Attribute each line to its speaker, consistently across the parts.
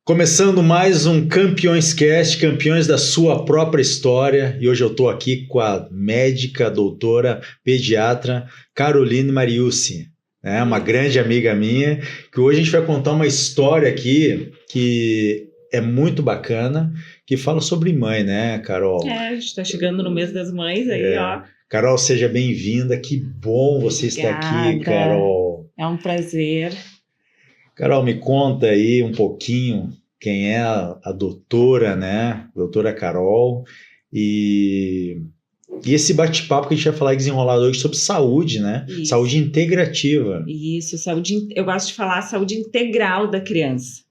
Speaker 1: Começando mais um Campeões Cast, campeões da sua própria história. E hoje eu estou aqui com a médica, doutora, pediatra Caroline Mariucci, né? Uma grande amiga minha, que hoje a gente vai contar uma história aqui que é muito bacana, que fala sobre mãe, né, Carol?
Speaker 2: A gente está chegando no mês das mães aí, ó.
Speaker 1: Carol, seja bem-vinda, que bom você estar aqui, Carol.
Speaker 2: É um prazer.
Speaker 1: Carol, me conta aí um pouquinho quem é a doutora, né? Doutora Carol. E esse bate-papo que a gente vai falar desenrolado hoje sobre saúde, né?
Speaker 2: Isso.
Speaker 1: Saúde integrativa.
Speaker 2: Isso, saúde. Eu gosto de falar saúde integral da criança,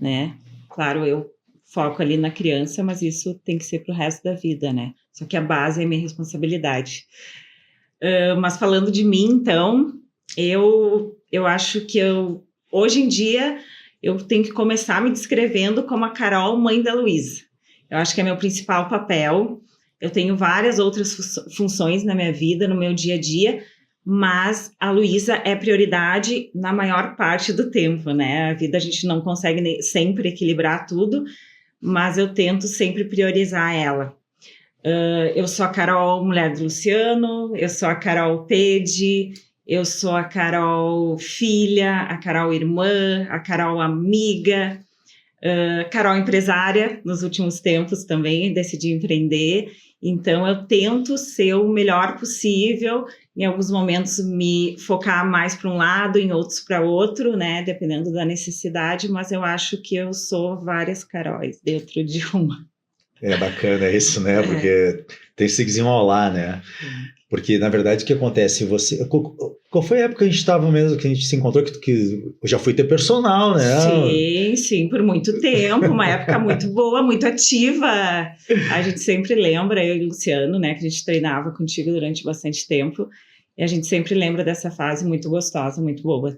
Speaker 2: né? Claro, eu foco ali na criança, mas isso tem que ser para o resto da vida, né? Só que a base é minha responsabilidade. Mas falando de mim, então, eu acho que hoje em dia, eu tenho que começar me descrevendo como a Carol, mãe da Luísa. Eu acho que é meu principal papel. Eu tenho várias outras funções na minha vida, no meu dia a dia, mas a Luísa é prioridade na maior parte do tempo, né? A vida a gente não consegue sempre equilibrar tudo, mas eu tento sempre priorizar ela. Eu sou a Carol, mulher do Luciano, eu sou a Carol Pede, eu sou a Carol filha, a Carol irmã, a Carol amiga, Carol empresária. Nos últimos tempos também decidi empreender, então eu tento ser o melhor possível, em alguns momentos me focar mais para um lado, em outros para outro, né, dependendo da necessidade, mas eu acho que eu sou várias Caróis dentro de uma.
Speaker 1: É bacana isso, né? Porque tem que se desenrolar, né? Porque, na verdade, o que acontece? Qual foi a época que a gente estava mesmo, que a gente se encontrou, que eu já fui ter personal, né?
Speaker 2: Sim, por muito tempo, uma época muito boa, muito ativa. A gente sempre lembra, eu e o Luciano, né, que a gente treinava contigo durante bastante tempo, e a gente sempre lembra dessa fase muito gostosa, muito boa.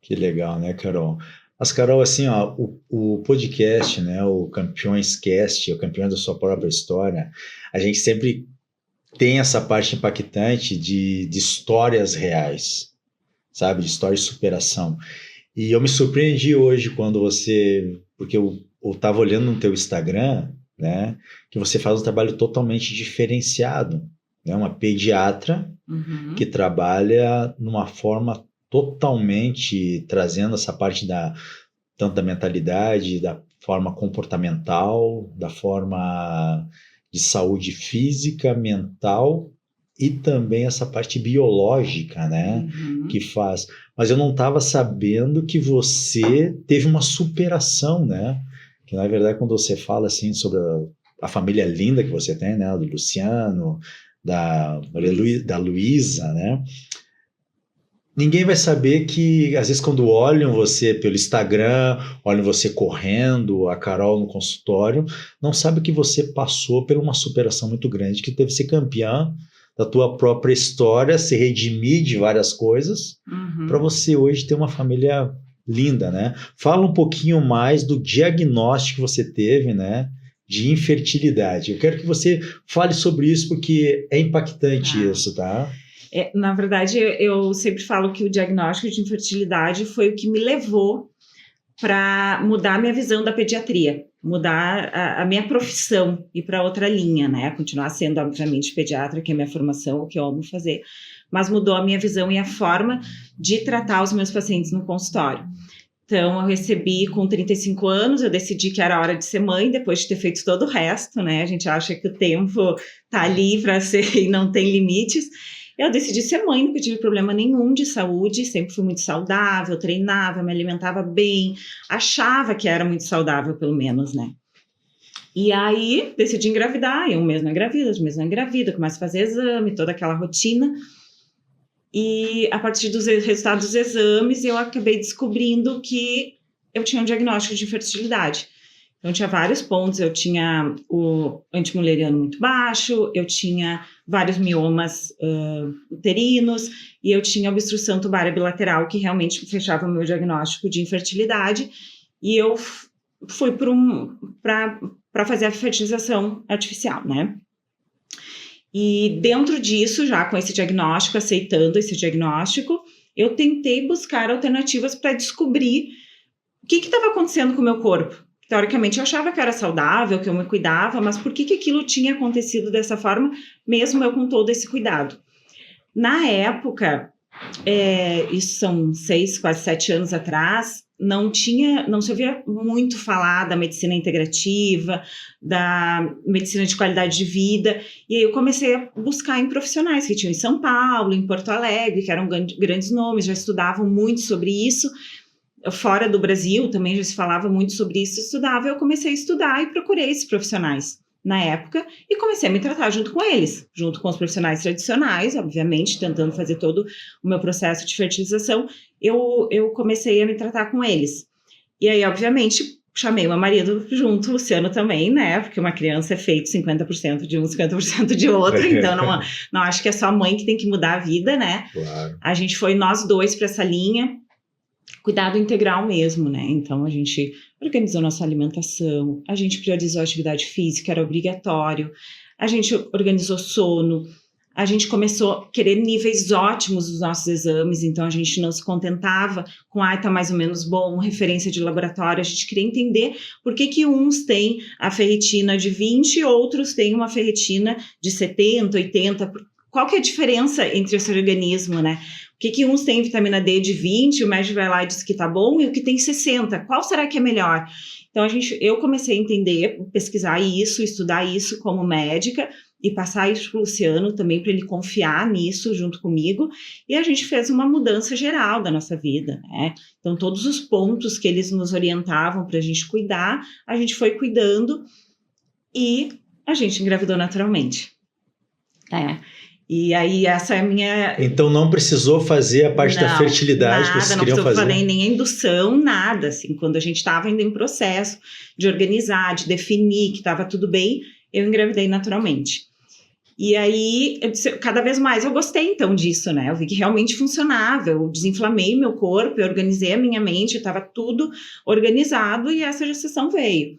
Speaker 1: Que legal, né, Carol? Mas, Carol, assim, ó, o podcast, né, o Campeões Cast, o Campeões da Sua Própria História, a gente sempre tem essa parte impactante de histórias reais, sabe? De histórias de superação. E eu me surpreendi hoje quando porque eu estava olhando no teu Instagram, né, que você faz um trabalho totalmente diferenciado, né? Uma pediatra que trabalha numa forma totalmente trazendo essa parte tanto da mentalidade, da forma comportamental, da forma de saúde física, mental e também essa parte biológica, né? Que faz. Mas eu não estava sabendo que você teve uma superação, né? Que na verdade quando você fala assim sobre a família linda que você tem, né? Do Luciano, da Luísa, né? Ninguém vai saber que, às vezes, quando olham você pelo Instagram, olham você correndo, a Carol no consultório, não sabe que você passou por uma superação muito grande, que teve que ser campeã da tua própria história, se redimir de várias coisas, para você hoje ter uma família linda, né? Fala um pouquinho mais do diagnóstico que você teve, né? De infertilidade. Eu quero que você fale sobre isso, porque é impactante isso, tá?
Speaker 2: Na verdade, eu sempre falo que o diagnóstico de infertilidade foi o que me levou para mudar a minha visão da pediatria, mudar a minha profissão, ir para outra linha, né? Continuar sendo, obviamente, pediatra, que é a minha formação, o que eu amo fazer, mas mudou a minha visão e a forma de tratar os meus pacientes no consultório. Então, eu recebi com 35 anos, eu decidi que era hora de ser mãe, depois de ter feito todo o resto, né? A gente acha que o tempo tá ali para ser e não tem limites. Eu decidi ser mãe, nunca tive problema nenhum de saúde, sempre fui muito saudável, treinava, me alimentava bem, achava que era muito saudável, pelo menos, né? E aí, decidi engravidar, um mês não engravida, outro mês não engravida, começo a fazer exame, toda aquela rotina. E a partir dos resultados dos exames, eu acabei descobrindo que eu tinha um diagnóstico de infertilidade. Então, tinha vários pontos, eu tinha o antimuleriano muito baixo, eu tinha vários miomas uterinos e eu tinha obstrução tubária bilateral, que realmente fechava o meu diagnóstico de infertilidade. E eu fui para fazer a fertilização artificial, né? E dentro disso, já com esse diagnóstico, aceitando esse diagnóstico, eu tentei buscar alternativas para descobrir o que estava acontecendo com o meu corpo? Teoricamente, eu achava que eu era saudável, que eu me cuidava, mas por que aquilo tinha acontecido dessa forma, mesmo eu com todo esse cuidado? Na época, isso são 6, quase 7 anos atrás, não se ouvia muito falar da medicina integrativa, da medicina de qualidade de vida, e aí eu comecei a buscar em profissionais que tinham em São Paulo, em Porto Alegre, que eram grandes nomes, já estudavam muito sobre isso. Fora do Brasil também já se falava muito sobre isso, estudava, eu comecei a estudar e procurei esses profissionais na época e comecei a me tratar junto com eles, junto com os profissionais tradicionais, obviamente, tentando fazer todo o meu processo de fertilização, eu comecei a me tratar com eles. E aí, obviamente, chamei o meu marido junto, o Luciano também, né, porque uma criança é feito 50% de um, 50% de outro, então não acho que é só a mãe que tem que mudar a vida, né?
Speaker 1: Claro.
Speaker 2: A gente foi nós dois para essa linha, cuidado integral mesmo, né? Então, a gente organizou nossa alimentação, a gente priorizou a atividade física, era obrigatório, a gente organizou sono, a gente começou a querer níveis ótimos dos nossos exames, então a gente não se contentava com, tá mais ou menos bom, referência de laboratório, a gente queria entender por que uns têm a ferritina de 20 e outros têm uma ferritina de 70, 80, qual que é a diferença entre esse organismo, né? Por que uns têm vitamina D de 20, o médico vai lá e diz que tá bom, e o que tem 60, qual será que é melhor? Então, eu comecei a entender, pesquisar isso, estudar isso como médica, e passar isso para o Luciano também, para ele confiar nisso junto comigo, e a gente fez uma mudança geral da nossa vida, né? Então, todos os pontos que eles nos orientavam para a gente cuidar, a gente foi cuidando, e a gente engravidou naturalmente. E aí, essa é a minha...
Speaker 1: Então, não precisou fazer a parte da fertilidade que vocês queriam fazer?
Speaker 2: Não precisou nem a indução, nada, assim. Quando a gente estava ainda em processo de organizar, de definir que estava tudo bem, eu engravidei naturalmente. E aí, cada vez mais eu gostei, então, disso, né? Eu vi que realmente funcionava, eu desinflamei meu corpo, eu organizei a minha mente, estava tudo organizado e essa gestação veio.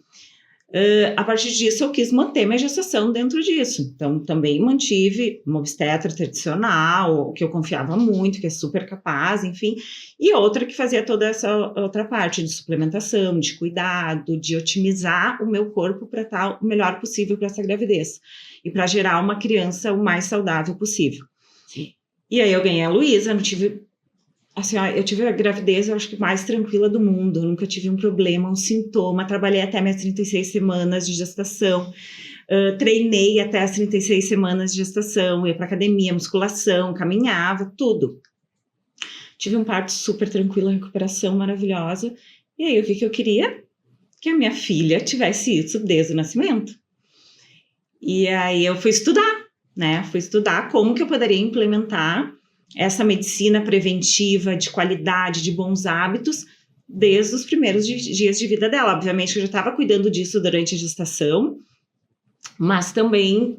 Speaker 2: A partir disso, eu quis manter minha gestação dentro disso. Então, também mantive uma obstetra tradicional, que eu confiava muito, que é super capaz, enfim. E outra que fazia toda essa outra parte de suplementação, de cuidado, de otimizar o meu corpo para estar o melhor possível para essa gravidez. E para gerar uma criança o mais saudável possível. Sim. E aí eu ganhei a Luísa, não tive... Assim, eu tive a gravidez, eu acho que mais tranquila do mundo, eu nunca tive um problema, um sintoma, trabalhei até minhas 36 semanas de gestação, treinei até as 36 semanas de gestação, ia para academia, musculação, caminhava, tudo. Tive um parto super tranquilo, recuperação maravilhosa, e aí eu vi que eu queria que a minha filha tivesse isso desde o nascimento. E aí eu fui estudar, né? Fui estudar como que eu poderia implementar essa medicina preventiva de qualidade, de bons hábitos, desde os primeiros dias de vida dela. Obviamente, eu já estava cuidando disso durante a gestação, mas também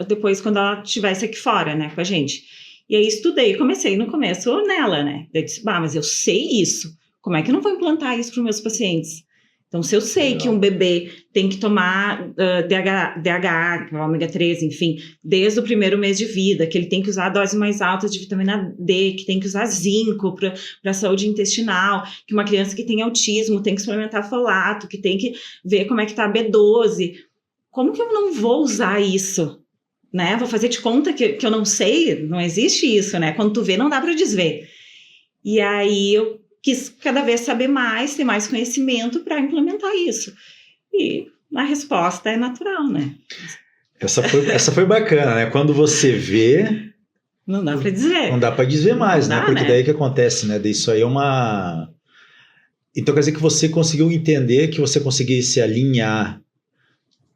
Speaker 2: depois, quando ela estivesse aqui fora, né, com a gente. E aí, estudei, comecei no começo nela, né? Eu disse, mas eu sei isso, como é que eu não vou implantar isso para os meus pacientes? Então, se eu sei que um bebê tem que tomar DHA, ômega 3, enfim, desde o primeiro mês de vida, que ele tem que usar doses mais altas de vitamina D, que tem que usar zinco para a saúde intestinal, que uma criança que tem autismo tem que suplementar folato, que tem que ver como é que está a B12. Como que eu não vou usar isso? Né? Vou fazer de conta que eu não sei? Não existe isso, né? Quando tu vê, não dá para desver. E aí eu quis cada vez saber mais, ter mais conhecimento para implementar isso. E a resposta é natural, né?
Speaker 1: Essa foi bacana, né? Quando você vê...
Speaker 2: Não dá para dizer.
Speaker 1: Não dá para dizer mais, né? Porque
Speaker 2: né?
Speaker 1: daí que acontece, né? Isso aí é uma... Então quer dizer que você conseguiu entender que você conseguisse alinhar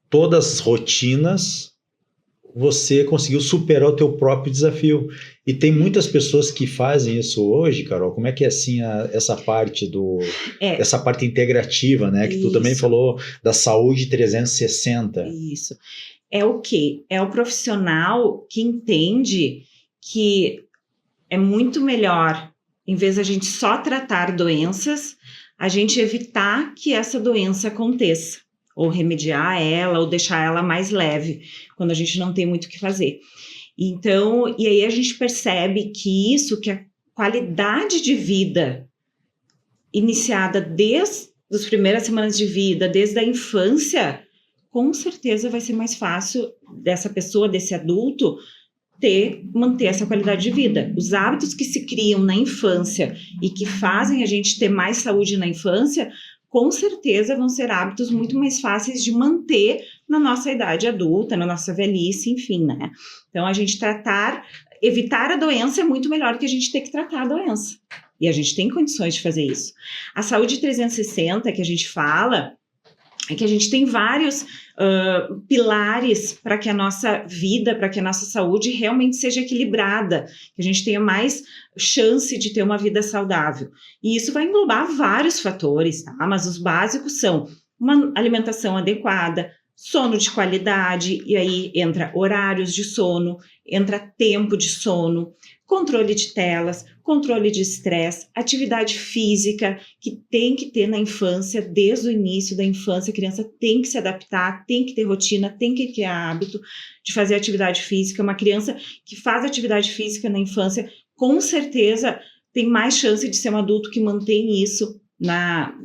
Speaker 1: todas as rotinas, você conseguiu superar o teu próprio desafio. E tem muitas pessoas que fazem isso hoje, Carol. Como é que é assim essa parte essa parte integrativa, né? Que tu também falou da saúde 360.
Speaker 2: Isso. É o quê? É o profissional que entende que é muito melhor, em vez de a gente só tratar doenças, a gente evitar que essa doença aconteça, ou remediar ela, ou deixar ela mais leve, quando a gente não tem muito o que fazer. Então, e aí a gente percebe que a qualidade de vida iniciada desde as primeiras semanas de vida, desde a infância, com certeza vai ser mais fácil dessa pessoa, desse adulto, manter essa qualidade de vida. Os hábitos que se criam na infância e que fazem a gente ter mais saúde na infância, com certeza vão ser hábitos muito mais fáceis de manter na nossa idade adulta, na nossa velhice, enfim, né? Então, a gente evitar a doença é muito melhor que a gente ter que tratar a doença. E a gente tem condições de fazer isso. A saúde 360 que a gente fala, é que a gente tem vários pilares para que a nossa vida, para que a nossa saúde realmente seja equilibrada, que a gente tenha mais chance de ter uma vida saudável. E isso vai englobar vários fatores, tá? Mas os básicos são uma alimentação adequada, sono de qualidade, e aí entra horários de sono, entra tempo de sono, controle de telas, controle de estresse, atividade física, que tem que ter na infância, desde o início da infância, a criança tem que se adaptar, tem que ter rotina, tem que criar hábito de fazer atividade física. Uma criança que faz atividade física na infância, com certeza tem mais chance de ser um adulto que mantém isso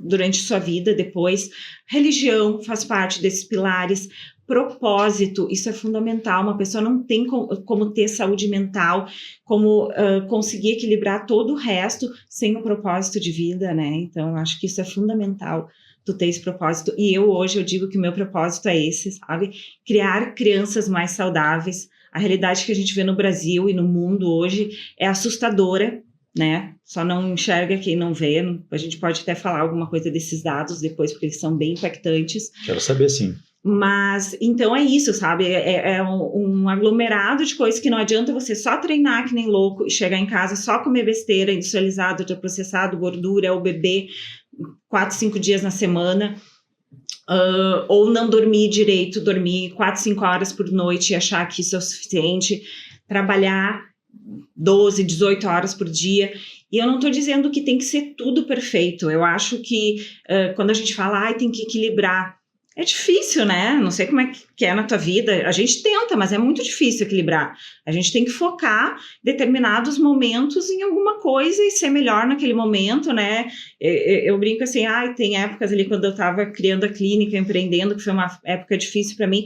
Speaker 2: durante sua vida depois. Religião faz parte desses pilares. Propósito, isso é fundamental. Uma pessoa não tem como ter saúde mental, como conseguir equilibrar todo o resto sem um propósito de vida, né? Então, eu acho que isso é fundamental, tu ter esse propósito. E hoje eu digo que o meu propósito é esse, sabe? Criar crianças mais saudáveis. A realidade que a gente vê no Brasil e no mundo hoje é assustadora, né? Só não enxerga quem não vê. A gente pode até falar alguma coisa desses dados depois, porque eles são bem impactantes.
Speaker 1: Quero saber, sim.
Speaker 2: Mas, então é isso, sabe? É um aglomerado de coisas que não adianta você só treinar que nem louco e chegar em casa só comer besteira, industrializado, ultraprocessado, gordura, ou beber 4, 5 dias na semana, ou não dormir direito, dormir 4, 5 horas por noite e achar que isso é o suficiente, trabalhar 12, 18 horas por dia. E eu não estou dizendo que tem que ser tudo perfeito. Eu acho que quando a gente fala, tem que equilibrar, é difícil, né? Não sei como é que é na tua vida. A gente tenta, mas é muito difícil equilibrar. A gente tem que focar determinados momentos em alguma coisa e ser melhor naquele momento, né? Eu brinco assim, tem épocas ali quando eu estava criando a clínica, empreendendo, que foi uma época difícil para mim.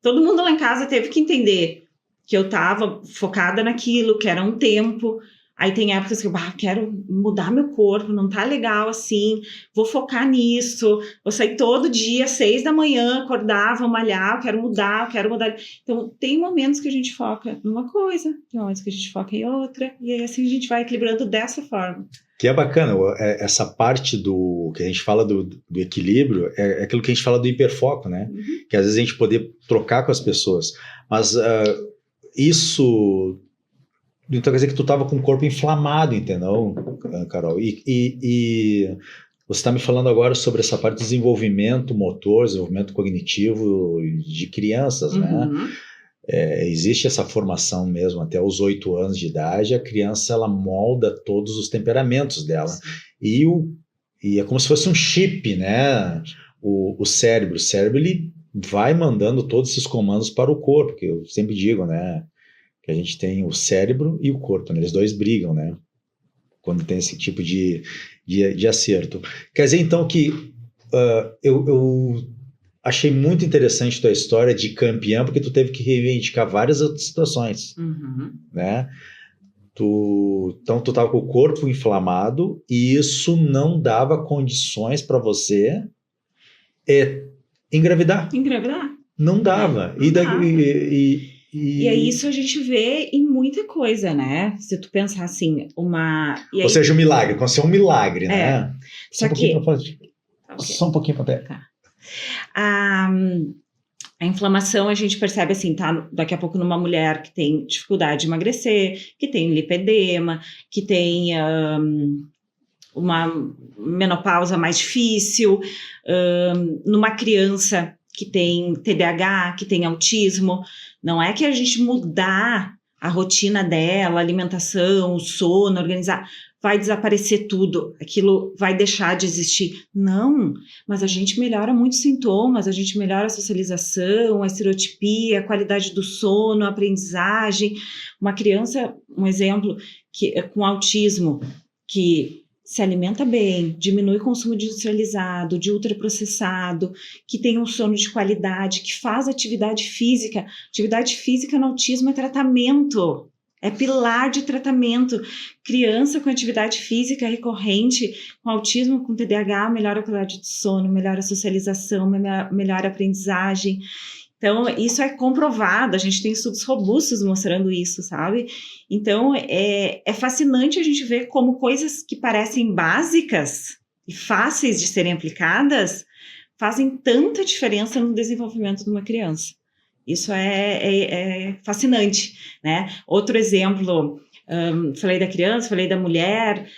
Speaker 2: Todo mundo lá em casa teve que entender que eu estava focada naquilo, que era um tempo. Aí tem épocas que eu quero mudar meu corpo, não tá legal assim, vou focar nisso, vou sair todo dia, 6 da manhã, acordar, vou malhar, quero mudar. Então, tem momentos que a gente foca numa coisa, tem momentos que a gente foca em outra, e aí assim a gente vai equilibrando dessa forma.
Speaker 1: Que é bacana, essa parte do que a gente fala do equilíbrio, é aquilo que a gente fala do hiperfoco, né?
Speaker 2: Uhum.
Speaker 1: Que às vezes a gente poder trocar com as pessoas, mas isso... Então quer dizer que tu estava com o corpo inflamado, entendeu, Carol? E você está me falando agora sobre essa parte de desenvolvimento motor, desenvolvimento cognitivo de crianças, né?
Speaker 2: Uhum.
Speaker 1: Existe essa formação mesmo até os 8 anos de idade, a criança ela molda todos os temperamentos dela. E é como se fosse um chip, né? O cérebro ele vai mandando todos esses comandos para o corpo, que eu sempre digo, né? Que a gente tem o cérebro e o corpo, né? Eles dois brigam, né? Quando tem esse tipo de acerto. Quer dizer, então, que eu achei muito interessante tua história de campeã, porque tu teve que reivindicar várias outras situações, né? Então, tu estava com o corpo inflamado e isso não dava condições para você engravidar. Não dava.
Speaker 2: E é isso a gente vê em muita coisa, né? Se tu pensar assim,
Speaker 1: Ou seja, um milagre, aconteceu um milagre, né?
Speaker 2: Só que...
Speaker 1: Só um pouquinho para perto.
Speaker 2: Tá. A inflamação a gente percebe assim, tá? Daqui a pouco numa mulher que tem dificuldade de emagrecer, que tem lipedema, que tem uma menopausa mais difícil, numa criança que tem TDAH, que tem autismo. Não é que a gente mudar a rotina dela, a alimentação, o sono, organizar, vai desaparecer tudo, aquilo vai deixar de existir. Não, mas a gente melhora muitos sintomas, a gente melhora a socialização, a estereotipia, a qualidade do sono, a aprendizagem. Uma criança, um exemplo, com autismo, que se alimenta bem, diminui o consumo de industrializado, de ultraprocessado, que tem um sono de qualidade, que faz atividade física. Atividade física no autismo é tratamento, é pilar de tratamento. Criança com atividade física recorrente, com autismo, com TDAH, melhora a qualidade do sono, melhora a socialização, melhora a aprendizagem. Então, isso é comprovado, a gente tem estudos robustos mostrando isso, sabe? Então, é fascinante a gente ver como coisas que parecem básicas e fáceis de serem aplicadas fazem tanta diferença no desenvolvimento de uma criança. Isso é fascinante, né? Outro exemplo, falei da criança, falei da mulher,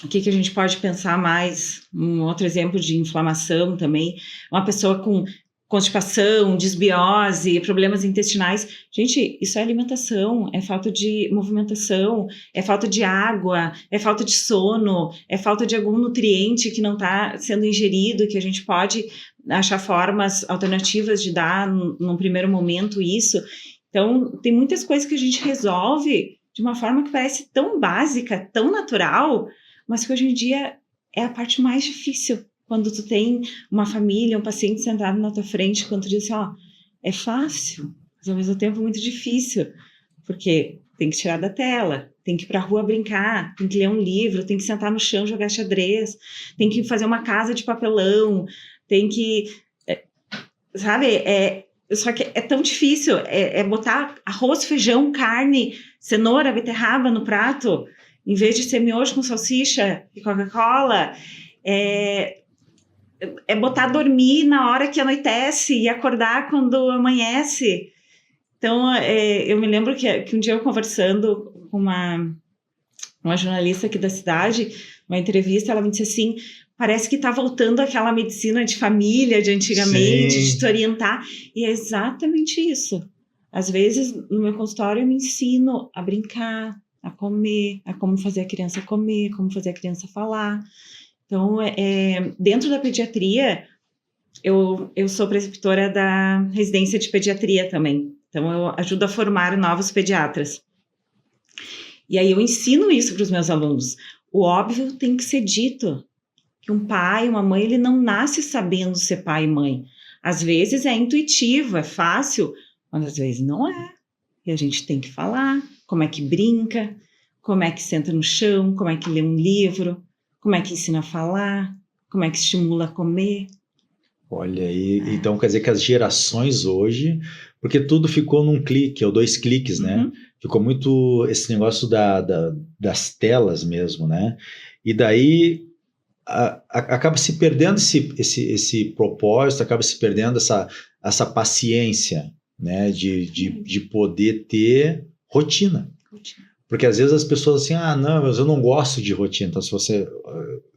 Speaker 2: o que a gente pode pensar mais? Um outro exemplo de inflamação também, uma pessoa com constipação, desbiose, problemas intestinais. Gente, isso é alimentação, é falta de movimentação, é falta de água, é falta de sono, é falta de algum nutriente que não está sendo ingerido, que a gente pode achar formas alternativas de dar num primeiro momento isso. Então, tem muitas coisas que a gente resolve de uma forma que parece tão básica, tão natural, mas que hoje em dia é a parte mais difícil. Quando tu tem uma família, um paciente sentado na tua frente, quando tu diz assim, é fácil, mas ao mesmo tempo muito difícil, porque tem que tirar da tela, tem que ir pra rua brincar, tem que ler um livro, tem que sentar no chão, jogar xadrez, tem que fazer uma casa de papelão, tem que, sabe, só que é tão difícil, botar arroz, feijão, carne, cenoura, beterraba no prato, em vez de ser miojo com salsicha e Coca-Cola, botar dormir na hora que anoitece e acordar quando amanhece. Então, eu me lembro que um dia eu conversando com uma jornalista aqui da cidade, uma entrevista, ela me disse assim, parece que está voltando aquela medicina de família de antigamente,
Speaker 1: Sim.
Speaker 2: de te orientar, e é exatamente isso. Às vezes, no meu consultório, eu me ensino a brincar, a comer, a como fazer a criança comer, como fazer a criança falar. Então, dentro da pediatria, eu sou preceptora da residência de pediatria também. Então, eu ajudo a formar novos pediatras. E aí, eu ensino isso para os meus alunos. O óbvio tem que ser dito, que um pai, uma mãe, ele não nasce sabendo ser pai e mãe. Às vezes é intuitivo, é fácil, mas às vezes não é. E a gente tem que falar como é que brinca, como é que senta no chão, como é que lê um livro, como é que ensina a falar, como é que estimula a comer.
Speaker 1: Olha aí, então quer dizer que as gerações hoje, porque tudo ficou num clique, ou 2 cliques, né? Ficou muito esse negócio das telas mesmo, né? E daí acaba se perdendo esse propósito, acaba se perdendo essa paciência, né? De poder ter rotina. Porque às vezes as pessoas assim, não, mas eu não gosto de rotina. Então, se você...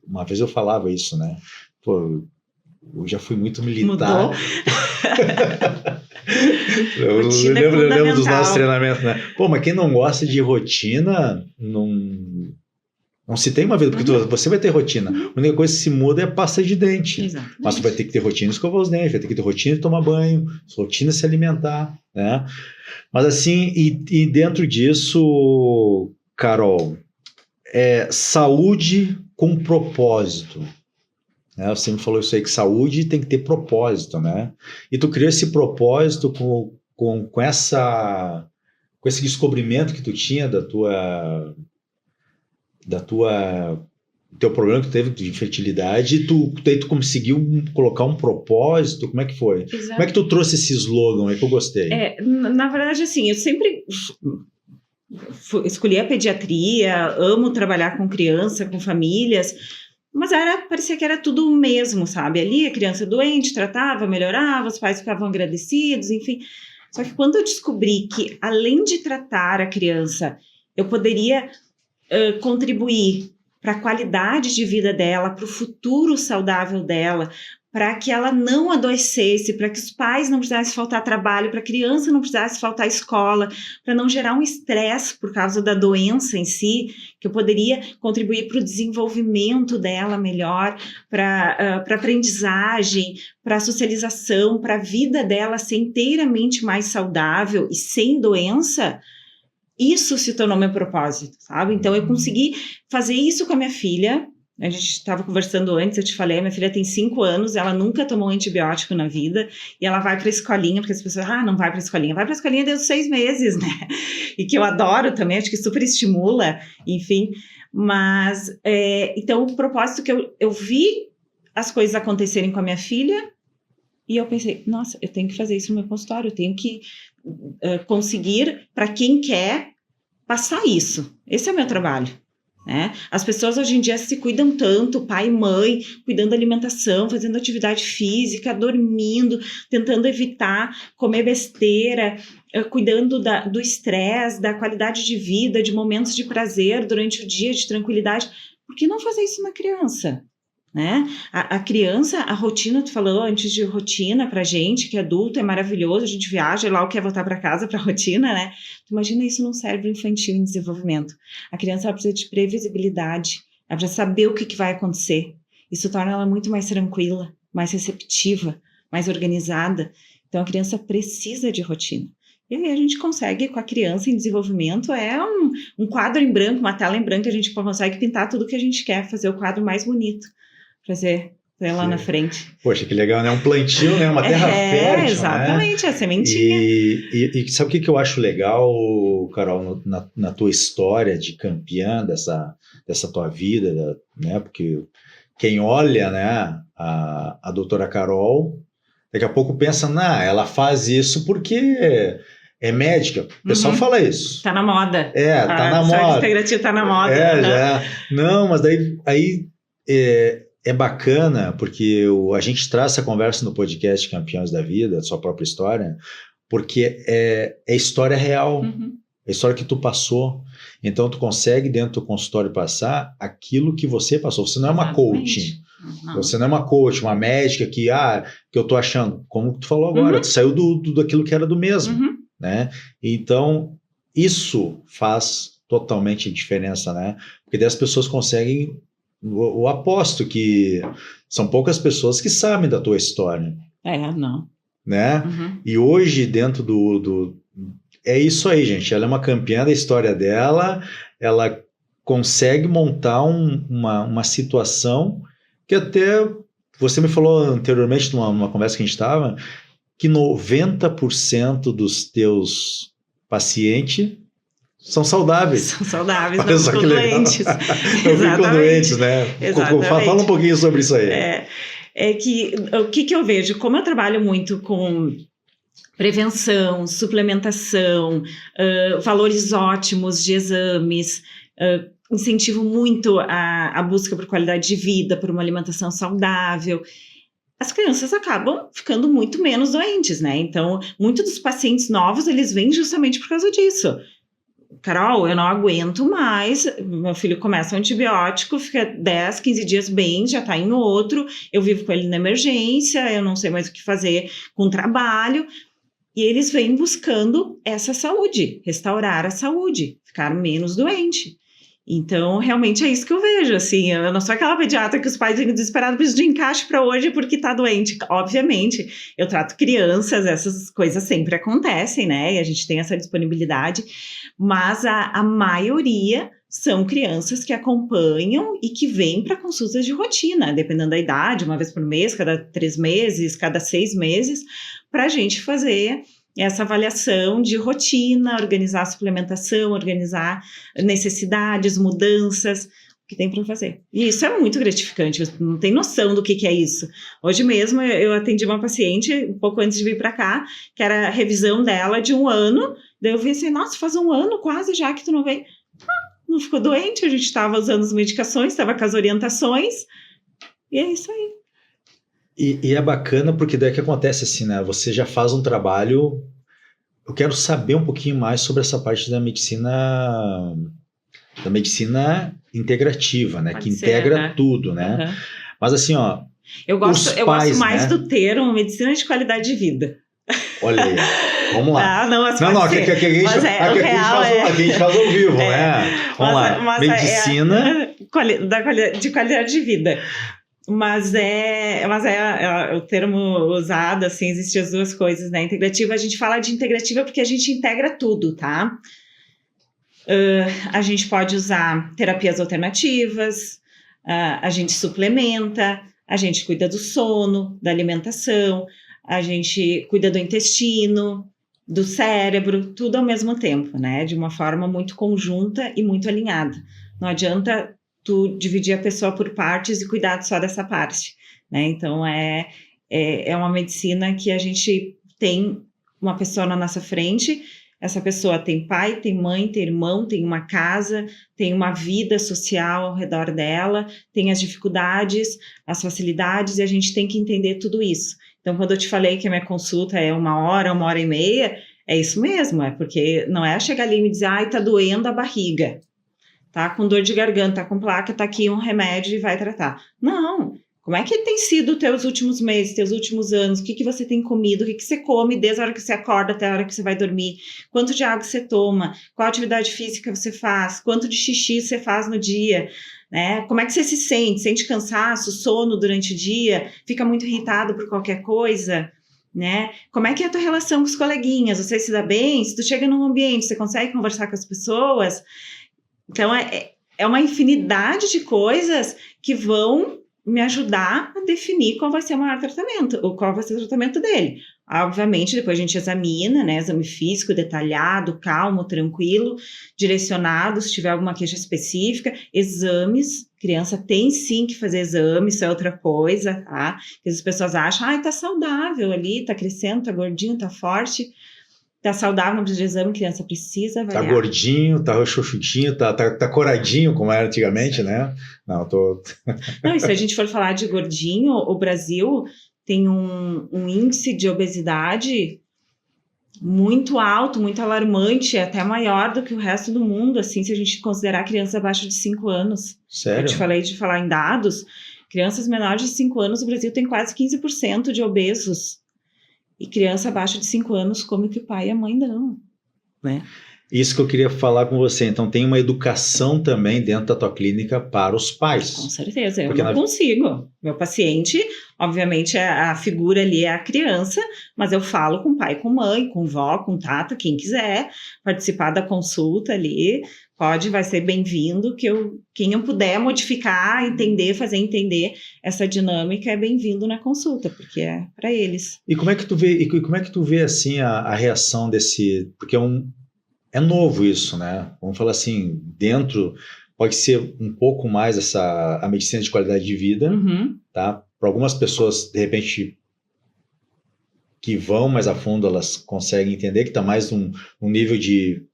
Speaker 1: Uma vez eu falava isso, né? Pô, eu já fui muito militar.
Speaker 2: Mudou?
Speaker 1: eu lembro dos nossos treinamentos, né? Pô, mas quem não gosta de rotina, não se tem uma vida, porque você vai ter rotina. A única coisa que se muda é a pasta de dente.
Speaker 2: Exatamente.
Speaker 1: Mas tu vai ter que ter rotina de escovar os dentes, vai ter que ter rotina de tomar banho, rotina de se alimentar, né? Mas assim, e dentro disso, Carol, saúde com propósito. Né? Você me falou isso aí, que saúde tem que ter propósito, né? E tu criou esse propósito com esse descobrimento que tu tinha teu problema que tu teve de infertilidade, daí tu conseguiu colocar um propósito, como é que foi?
Speaker 2: Exato.
Speaker 1: Como é que tu trouxe esse slogan aí que eu gostei?
Speaker 2: Na verdade, assim, eu sempre escolhi a pediatria, amo trabalhar com criança, com famílias, mas parecia que era tudo o mesmo, sabe? Ali a criança doente, tratava, melhorava, os pais ficavam agradecidos, enfim. Só que quando eu descobri que, além de tratar a criança, eu poderia contribuir para a qualidade de vida dela, para o futuro saudável dela, para que ela não adoecesse, para que os pais não precisassem faltar trabalho, para a criança não precisasse faltar escola, para não gerar um estresse por causa da doença em si, que eu poderia contribuir para o desenvolvimento dela melhor, para a aprendizagem, para a socialização, para a vida dela ser inteiramente mais saudável e sem doença. isso se tornou meu propósito, sabe? Então, eu consegui fazer isso com a minha filha. A gente estava conversando antes, eu te falei, minha filha tem 5 anos, ela nunca tomou antibiótico na vida, e ela vai para a escolinha, porque as pessoas, não vai para a escolinha. Vai para a escolinha desde os 6 meses, né? E que eu adoro também, acho que super estimula, enfim. Mas, então, o propósito que eu vi as coisas acontecerem com a minha filha, e eu pensei, nossa, eu tenho que fazer isso no meu consultório, eu tenho que conseguir, para quem quer, passar isso. Esse é o meu trabalho. Né? As pessoas hoje em dia se cuidam tanto, pai e mãe, cuidando da alimentação, fazendo atividade física, dormindo, tentando evitar comer besteira, cuidando do estresse, da qualidade de vida, de momentos de prazer durante o dia, de tranquilidade. Por que não fazer isso na criança? Né? A criança, a rotina, tu falou antes de rotina pra gente, que é adulto, é maravilhoso, a gente viaja e logo quer voltar para casa pra rotina, né? Tu imagina isso num cérebro infantil em desenvolvimento. A criança ela precisa de previsibilidade, ela precisa saber o que vai acontecer. Isso torna ela muito mais tranquila, mais receptiva, mais organizada. Então a criança precisa de rotina. E aí a gente consegue, com a criança em desenvolvimento, um quadro em branco, uma tela em branco, a gente consegue pintar tudo que a gente quer, fazer o quadro mais bonito. Fazer lá na frente.
Speaker 1: Poxa, que legal, né? Um plantio, né? Uma terra fértil,
Speaker 2: exatamente,
Speaker 1: né?
Speaker 2: A sementinha.
Speaker 1: E sabe o que eu acho legal, Carol, na tua história de campeã dessa tua vida, né? Porque quem olha, né, a doutora Carol, daqui a pouco pensa, ela faz isso porque é médica. O pessoal fala isso.
Speaker 2: Tá na moda.
Speaker 1: Tá na moda.
Speaker 2: Saúde integrativa tá na moda.
Speaker 1: Já. Não, mas aí é bacana, porque a gente traz essa conversa no podcast Campeões da Vida, sua própria história, porque é história real, é história que tu passou. Então, tu consegue, dentro do consultório, passar aquilo que você passou. Você não é uma coaching. Você não é uma coach, uma médica que eu tô achando, como tu falou agora, tu saiu daquilo que era do mesmo, né? Então, isso faz totalmente diferença, né? Porque daí as pessoas conseguem. Eu aposto que são poucas pessoas que sabem da tua história.
Speaker 2: Não.
Speaker 1: Né? E hoje, dentro é isso aí, gente. Ela é uma campeã da história dela, ela consegue montar uma situação que até você me falou anteriormente, numa conversa que a gente estava, que 90% dos teus pacientes são saudáveis.
Speaker 2: São saudáveis, não ficam doentes.
Speaker 1: Não ficam doentes, né?
Speaker 2: Exatamente.
Speaker 1: Fala um pouquinho sobre isso aí.
Speaker 2: É que o que eu vejo, como eu trabalho muito com prevenção, suplementação, valores ótimos de exames, incentivo muito a busca por qualidade de vida, por uma alimentação saudável, as crianças acabam ficando muito menos doentes, né? Então, muitos dos pacientes novos, eles vêm justamente por causa disso. Carol, eu não aguento mais, meu filho começa um antibiótico, fica 10, 15 dias bem, já tá em outro, eu vivo com ele na emergência, eu não sei mais o que fazer com o trabalho, e eles vêm buscando essa saúde, restaurar a saúde, ficar menos doente. Então, realmente é isso que eu vejo, assim, eu não sou aquela pediatra que os pais ficam desesperados, preciso de encaixe para hoje porque tá doente. Obviamente, eu trato crianças, essas coisas sempre acontecem, né, e a gente tem essa disponibilidade, mas a maioria são crianças que acompanham e que vêm para consultas de rotina, dependendo da idade, uma vez por mês, cada 3 meses, cada 6 meses, para a gente fazer essa avaliação de rotina, organizar a suplementação, organizar necessidades, mudanças, o que tem para fazer. E isso é muito gratificante, você não tem noção do que é isso. Hoje mesmo eu atendi uma paciente, um pouco antes de vir para cá, que era a revisão dela de 1 ano, daí eu vi assim, nossa, faz 1 ano quase já que tu não veio. Não ficou doente, a gente estava usando as medicações, estava com as orientações, e é isso aí.
Speaker 1: E é bacana porque daí que acontece assim, né? Você já faz um trabalho. Eu quero saber um pouquinho mais sobre essa parte da medicina integrativa, né? Que integra tudo, né? Mas assim, ó.
Speaker 2: Eu gosto mais do termo medicina de qualidade de vida.
Speaker 1: Olha aí, vamos lá. Aqui a gente faz ao vivo, né? Vamos lá. Medicina
Speaker 2: de qualidade de vida. Mas é o termo usado, assim, existem as duas coisas, né? Integrativa, a gente fala de integrativa porque a gente integra tudo, tá? A gente pode usar terapias alternativas, a gente suplementa, a gente cuida do sono, da alimentação, a gente cuida do intestino, do cérebro, tudo ao mesmo tempo, né? De uma forma muito conjunta e muito alinhada. Não adianta tu dividir a pessoa por partes e cuidar só dessa parte, né? Então, é uma medicina que a gente tem uma pessoa na nossa frente, essa pessoa tem pai, tem mãe, tem irmão, tem uma casa, tem uma vida social ao redor dela, tem as dificuldades, as facilidades, e a gente tem que entender tudo isso. Então, quando eu te falei que a minha consulta é 1 hora e meia, é isso mesmo, é porque não é chegar ali e me dizer, ai, tá doendo a barriga, tá com dor de garganta, tá com placa, tá aqui um remédio e vai tratar. Não. Como é que tem sido os teus últimos meses, teus últimos anos? O que você tem comido? O que você come desde a hora que você acorda até a hora que você vai dormir? Quanto de água você toma? Qual atividade física você faz? Quanto de xixi você faz no dia? Né? Como é que você se sente? Sente cansaço, sono durante o dia? Fica muito irritado por qualquer coisa? Né? Como é que é a tua relação com os coleguinhas? Você se dá bem? Se tu chega num ambiente, você consegue conversar com as pessoas? Então, é uma infinidade de coisas que vão me ajudar a definir qual vai ser o maior tratamento, ou qual vai ser o tratamento dele. Obviamente, depois a gente examina, né, exame físico detalhado, calmo, tranquilo, direcionado, se tiver alguma queixa específica, exames, criança tem sim que fazer exames, isso é outra coisa, tá? Porque as pessoas acham, tá saudável ali, tá crescendo, tá gordinho, tá forte, tá saudável, não precisa de exame, criança precisa avaliar.
Speaker 1: Tá gordinho, tá roxoxutinho, tá coradinho, como era antigamente, né? Não,
Speaker 2: Não, e se a gente for falar de gordinho, o Brasil tem um índice de obesidade muito alto, muito alarmante, até maior do que o resto do mundo, assim, se a gente considerar crianças abaixo de 5 anos.
Speaker 1: Sério?
Speaker 2: Eu te falei de falar em dados, crianças menores de 5 anos, o Brasil tem quase 15% de obesos. E criança abaixo de 5 anos come que o pai e a mãe dão, né?
Speaker 1: Isso que eu queria falar com você. Então, tem uma educação também dentro da tua clínica para os pais.
Speaker 2: Com certeza, eu não consigo. Meu paciente, obviamente, a figura ali é a criança, mas eu falo com pai, com mãe, com vó, com tata, quem quiser participar da consulta ali, vai ser bem-vindo, quem eu puder modificar, entender, fazer entender essa dinâmica é bem-vindo na consulta, porque é para eles.
Speaker 1: E como é que tu vê assim a reação desse, porque é novo isso, né? Vamos falar assim, dentro pode ser um pouco mais a medicina de qualidade de vida, tá? Para algumas pessoas, de repente, que vão mais a fundo, elas conseguem entender que está mais num nível de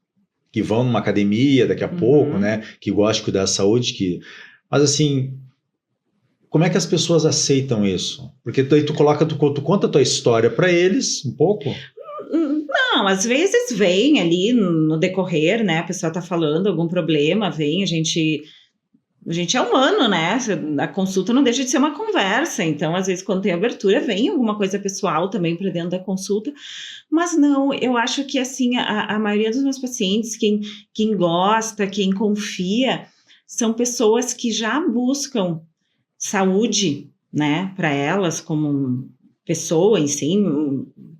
Speaker 1: que vão numa academia daqui a pouco, né? Que gostam de cuidar da saúde, mas assim, como é que as pessoas aceitam isso? Porque daí tu conta a tua história para eles um pouco.
Speaker 2: Não, às vezes vem ali no decorrer, né? A pessoa tá falando algum problema, vem, a gente é humano, né? A consulta não deixa de ser uma conversa, então às vezes quando tem abertura vem alguma coisa pessoal também para dentro da consulta, mas não, eu acho que assim, a maioria dos meus pacientes, quem gosta, quem confia, são pessoas que já buscam saúde, né, para elas como pessoa em si,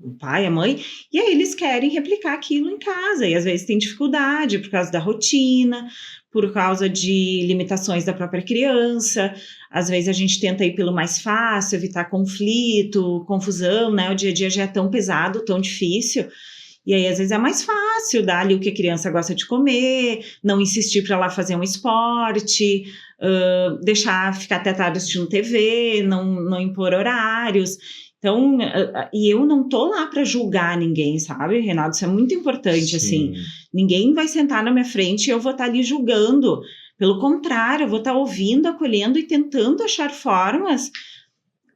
Speaker 2: o pai, a mãe, e aí eles querem replicar aquilo em casa, e às vezes tem dificuldade por causa da rotina, por causa de limitações da própria criança, às vezes a gente tenta ir pelo mais fácil, evitar conflito, confusão, né, o dia a dia já é tão pesado, tão difícil, e aí às vezes é mais fácil dar ali o que a criança gosta de comer, não insistir para lá fazer um esporte, deixar ficar até tarde assistindo TV, não impor horários. Então, e eu não tô lá para julgar ninguém, sabe, Renato? Isso é muito importante,
Speaker 1: Sim.
Speaker 2: assim. Ninguém vai sentar na minha frente e eu vou estar ali julgando. Pelo contrário, eu vou estar ouvindo, acolhendo e tentando achar formas,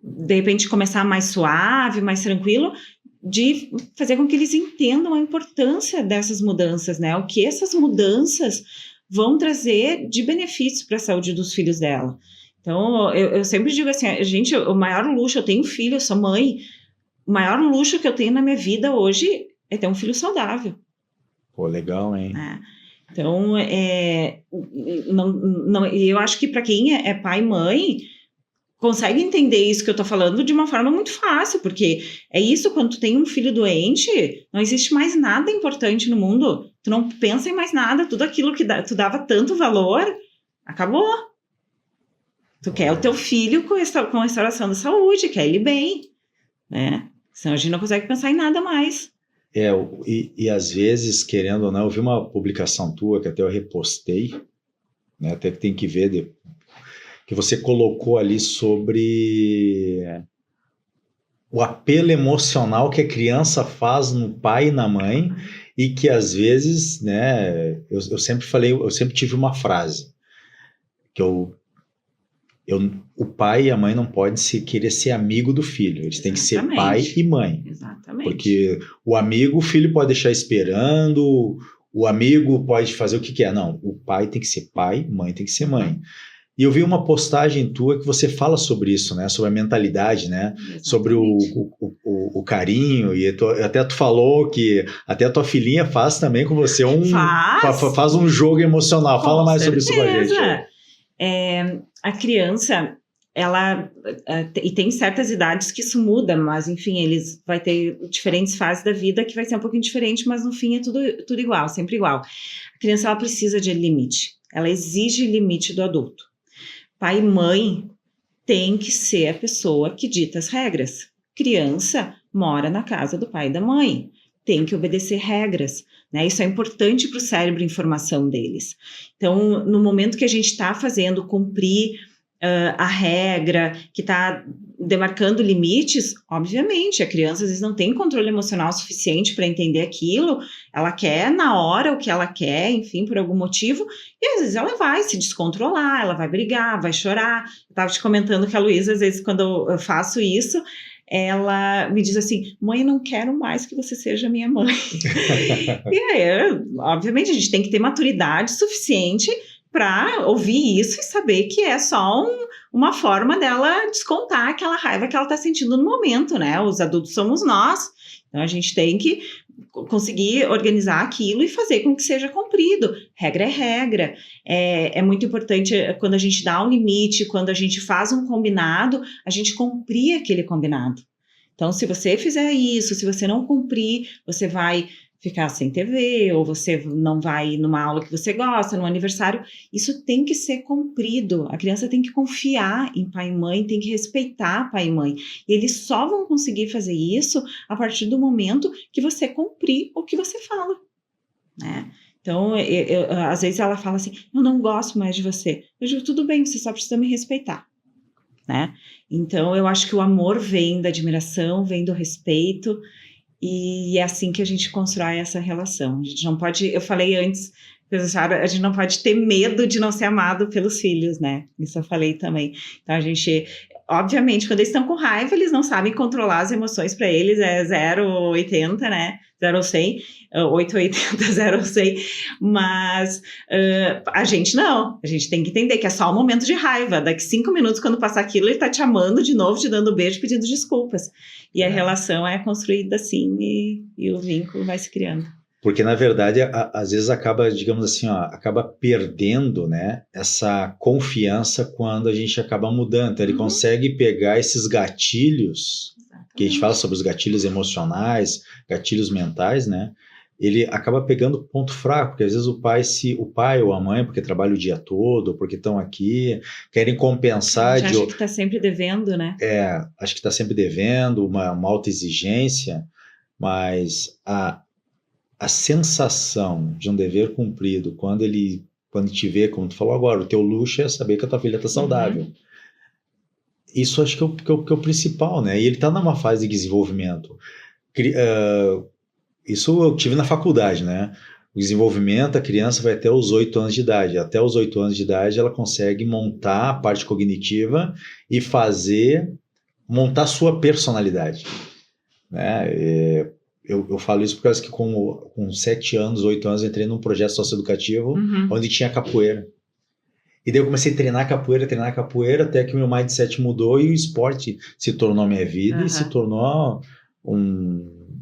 Speaker 2: de repente, começar mais suave, mais tranquilo, de fazer com que eles entendam a importância dessas mudanças, né? O que essas mudanças vão trazer de benefícios para a saúde dos filhos dela. Então, eu sempre digo assim, gente, o maior luxo, eu tenho filho, eu sou mãe, o maior luxo que eu tenho na minha vida hoje é ter um filho saudável.
Speaker 1: Pô, legal, hein?
Speaker 2: Então, eu acho que para quem é pai e mãe, consegue entender isso que eu tô falando de uma forma muito fácil, porque é isso, quando tu tem um filho doente, não existe mais nada importante no mundo. tu não pensa em mais nada, tudo aquilo que tu dava tanto valor, acabou. Tu quer o teu filho com restauração da saúde, quer ele bem, né? Senão a gente não consegue pensar em nada mais.
Speaker 1: E às vezes, querendo ou não, eu vi uma publicação tua que até eu repostei, né? Até que tem que ver, que você colocou ali sobre o apelo emocional que a criança faz no pai e na mãe, e que às vezes, né, eu sempre falei, eu sempre tive uma frase, que o pai e a mãe não podem querer ser amigo do filho, eles têm que ser pai e mãe.
Speaker 2: Exatamente.
Speaker 1: Porque o filho pode deixar esperando, o amigo pode fazer o que quer. Não, o pai tem que ser pai, mãe tem que ser mãe. E eu vi uma postagem tua que você fala sobre isso, né? Sobre a mentalidade, né? Exatamente. Sobre o carinho, e até tu falou que até a tua filhinha faz também com você faz um jogo emocional. Fala mais sobre isso com a gente.
Speaker 2: A criança, ela e tem certas idades que isso muda, mas enfim, eles vai ter diferentes fases da vida que vai ser um pouquinho diferente, mas no fim é tudo igual, sempre igual. A criança, ela precisa de limite, ela exige limite do adulto. Pai e mãe tem que ser a pessoa que dita as regras. Criança mora na casa do pai e da mãe, tem que obedecer regras, né? Isso é importante para o cérebro e informação deles. Então, no momento que a gente está fazendo cumprir a regra, que está demarcando limites, obviamente, a criança às vezes não tem controle emocional suficiente para entender aquilo, ela quer na hora o que ela quer, enfim, por algum motivo, e às vezes ela vai se descontrolar, ela vai brigar, vai chorar. Eu estava te comentando que a Luísa, às vezes, quando eu faço isso, ela me diz assim, mãe, eu não quero mais que você seja minha mãe. E aí, obviamente, a gente tem que ter maturidade suficiente para ouvir isso e saber que é só uma forma dela descontar aquela raiva que ela está sentindo no momento, né? Os adultos somos nós, então a gente tem que conseguir organizar aquilo e fazer com que seja cumprido. Regra é regra. É muito importante quando a gente dá um limite, quando a gente faz um combinado, a gente cumprir aquele combinado. Então, se você fizer isso, se você não cumprir, você vai ficar sem TV, ou você não vai numa aula que você gosta, no aniversário. Isso tem que ser cumprido. A criança tem que confiar em pai e mãe, tem que respeitar pai e mãe. E eles só vão conseguir fazer isso a partir do momento que você cumprir o que você fala, né? Então, às vezes ela fala assim, eu não gosto mais de você. Eu digo, tudo bem, você só precisa me respeitar, né? Então, eu acho que o amor vem da admiração, vem do respeito, e é assim que a gente constrói essa relação. A gente não pode, eu falei antes, a gente não pode ter medo de não ser amado pelos filhos, né? Isso eu falei também. Então a gente, obviamente, quando eles estão com raiva, eles não sabem controlar as emoções, para eles é 0 ou 80, né? 0 ou 100, 8 ou 80, 0 ou 100, mas a gente não, a gente tem que entender que é só um momento de raiva, daqui 5 minutos, quando passar aquilo, ele tá te amando de novo, te dando beijo, pedindo desculpas, e a relação é construída assim, e o vínculo vai se criando.
Speaker 1: Porque, na verdade, às vezes acaba, digamos assim, acaba perdendo, né, essa confiança quando a gente acaba mudando. Então, ele consegue pegar esses gatilhos, que a gente fala sobre os gatilhos emocionais, gatilhos mentais, né? Ele acaba pegando ponto fraco, porque às vezes o pai ou a mãe, porque trabalha o dia todo, porque estão aqui, querem compensar.
Speaker 2: A gente acha que está sempre devendo, né?
Speaker 1: Acho que está sempre devendo, uma alta exigência, mas a sensação de um dever cumprido, quando te vê, como tu falou agora, o teu luxo é saber que a tua filha está saudável. Isso acho que é o principal, né? E ele está numa fase de desenvolvimento. Isso eu tive na faculdade, né? O desenvolvimento, a criança vai até os 8 anos de idade. Até os 8 anos de idade, ela consegue montar a parte cognitiva e montar sua personalidade, né? Eu falo isso por causa que com 7 anos, 8 anos, eu entrei num projeto socioeducativo onde tinha capoeira. E daí eu comecei a treinar capoeira, até que o meu mindset mudou e o esporte se tornou minha vida e se tornou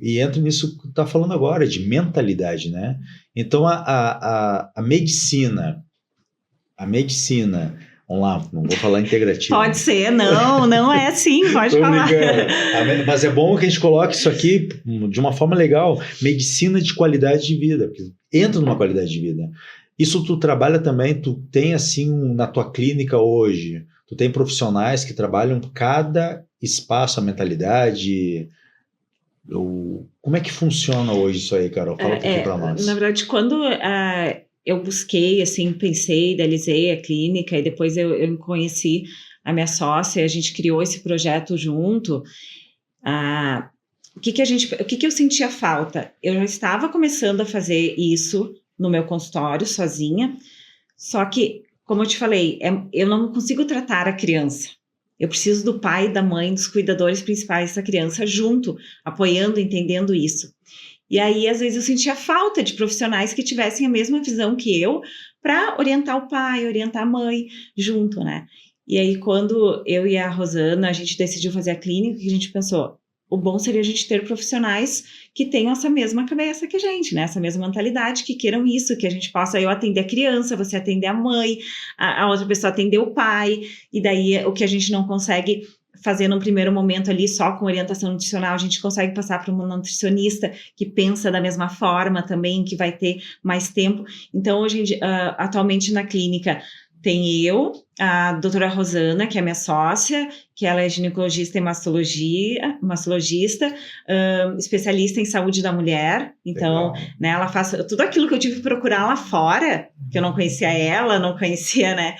Speaker 1: E entra nisso que tu tá falando agora, de mentalidade, né? Então, a medicina, vamos lá, não vou falar integrativa.
Speaker 2: Pode ser, não é assim, pode falar.
Speaker 1: Mas é bom que a gente coloque isso aqui de uma forma legal, medicina de qualidade de vida, porque entra numa qualidade de vida. Isso tu trabalha também, tu tem assim na tua clínica hoje, tu tem profissionais que trabalham cada espaço, a mentalidade, como é que funciona hoje isso aí, Carol? Fala um pouquinho para nós.
Speaker 2: Na verdade, quando eu busquei, assim, pensei, idealizei a clínica e depois eu conheci a minha sócia, a gente criou esse projeto junto. O que eu sentia falta? Eu já estava começando a fazer isso no meu consultório, sozinha, só que, como eu te falei, eu não consigo tratar a criança. Eu preciso do pai, da mãe, dos cuidadores principais da criança junto, apoiando, entendendo isso. E aí, às vezes, eu sentia falta de profissionais que tivessem a mesma visão que eu para orientar o pai, orientar a mãe junto, né? E aí, quando eu e a Rosana, a gente decidiu fazer a clínica, a gente pensou, o bom seria a gente ter profissionais que tenham essa mesma cabeça que a gente, né? Essa mesma mentalidade, que queiram isso, que a gente possa, eu atender a criança, você atender a mãe, a outra pessoa atender o pai, e daí o que a gente não consegue fazer num primeiro momento ali só com orientação nutricional, a gente consegue passar para uma nutricionista que pensa da mesma forma também, que vai ter mais tempo. Então, hoje, atualmente na clínica, tem eu, a doutora Rosana, que é minha sócia, que ela é ginecologista e mastologista, especialista em saúde da mulher. Então, né, ela faz tudo aquilo que eu tive que procurar lá fora, que eu não conhecia ela, não conhecia, né,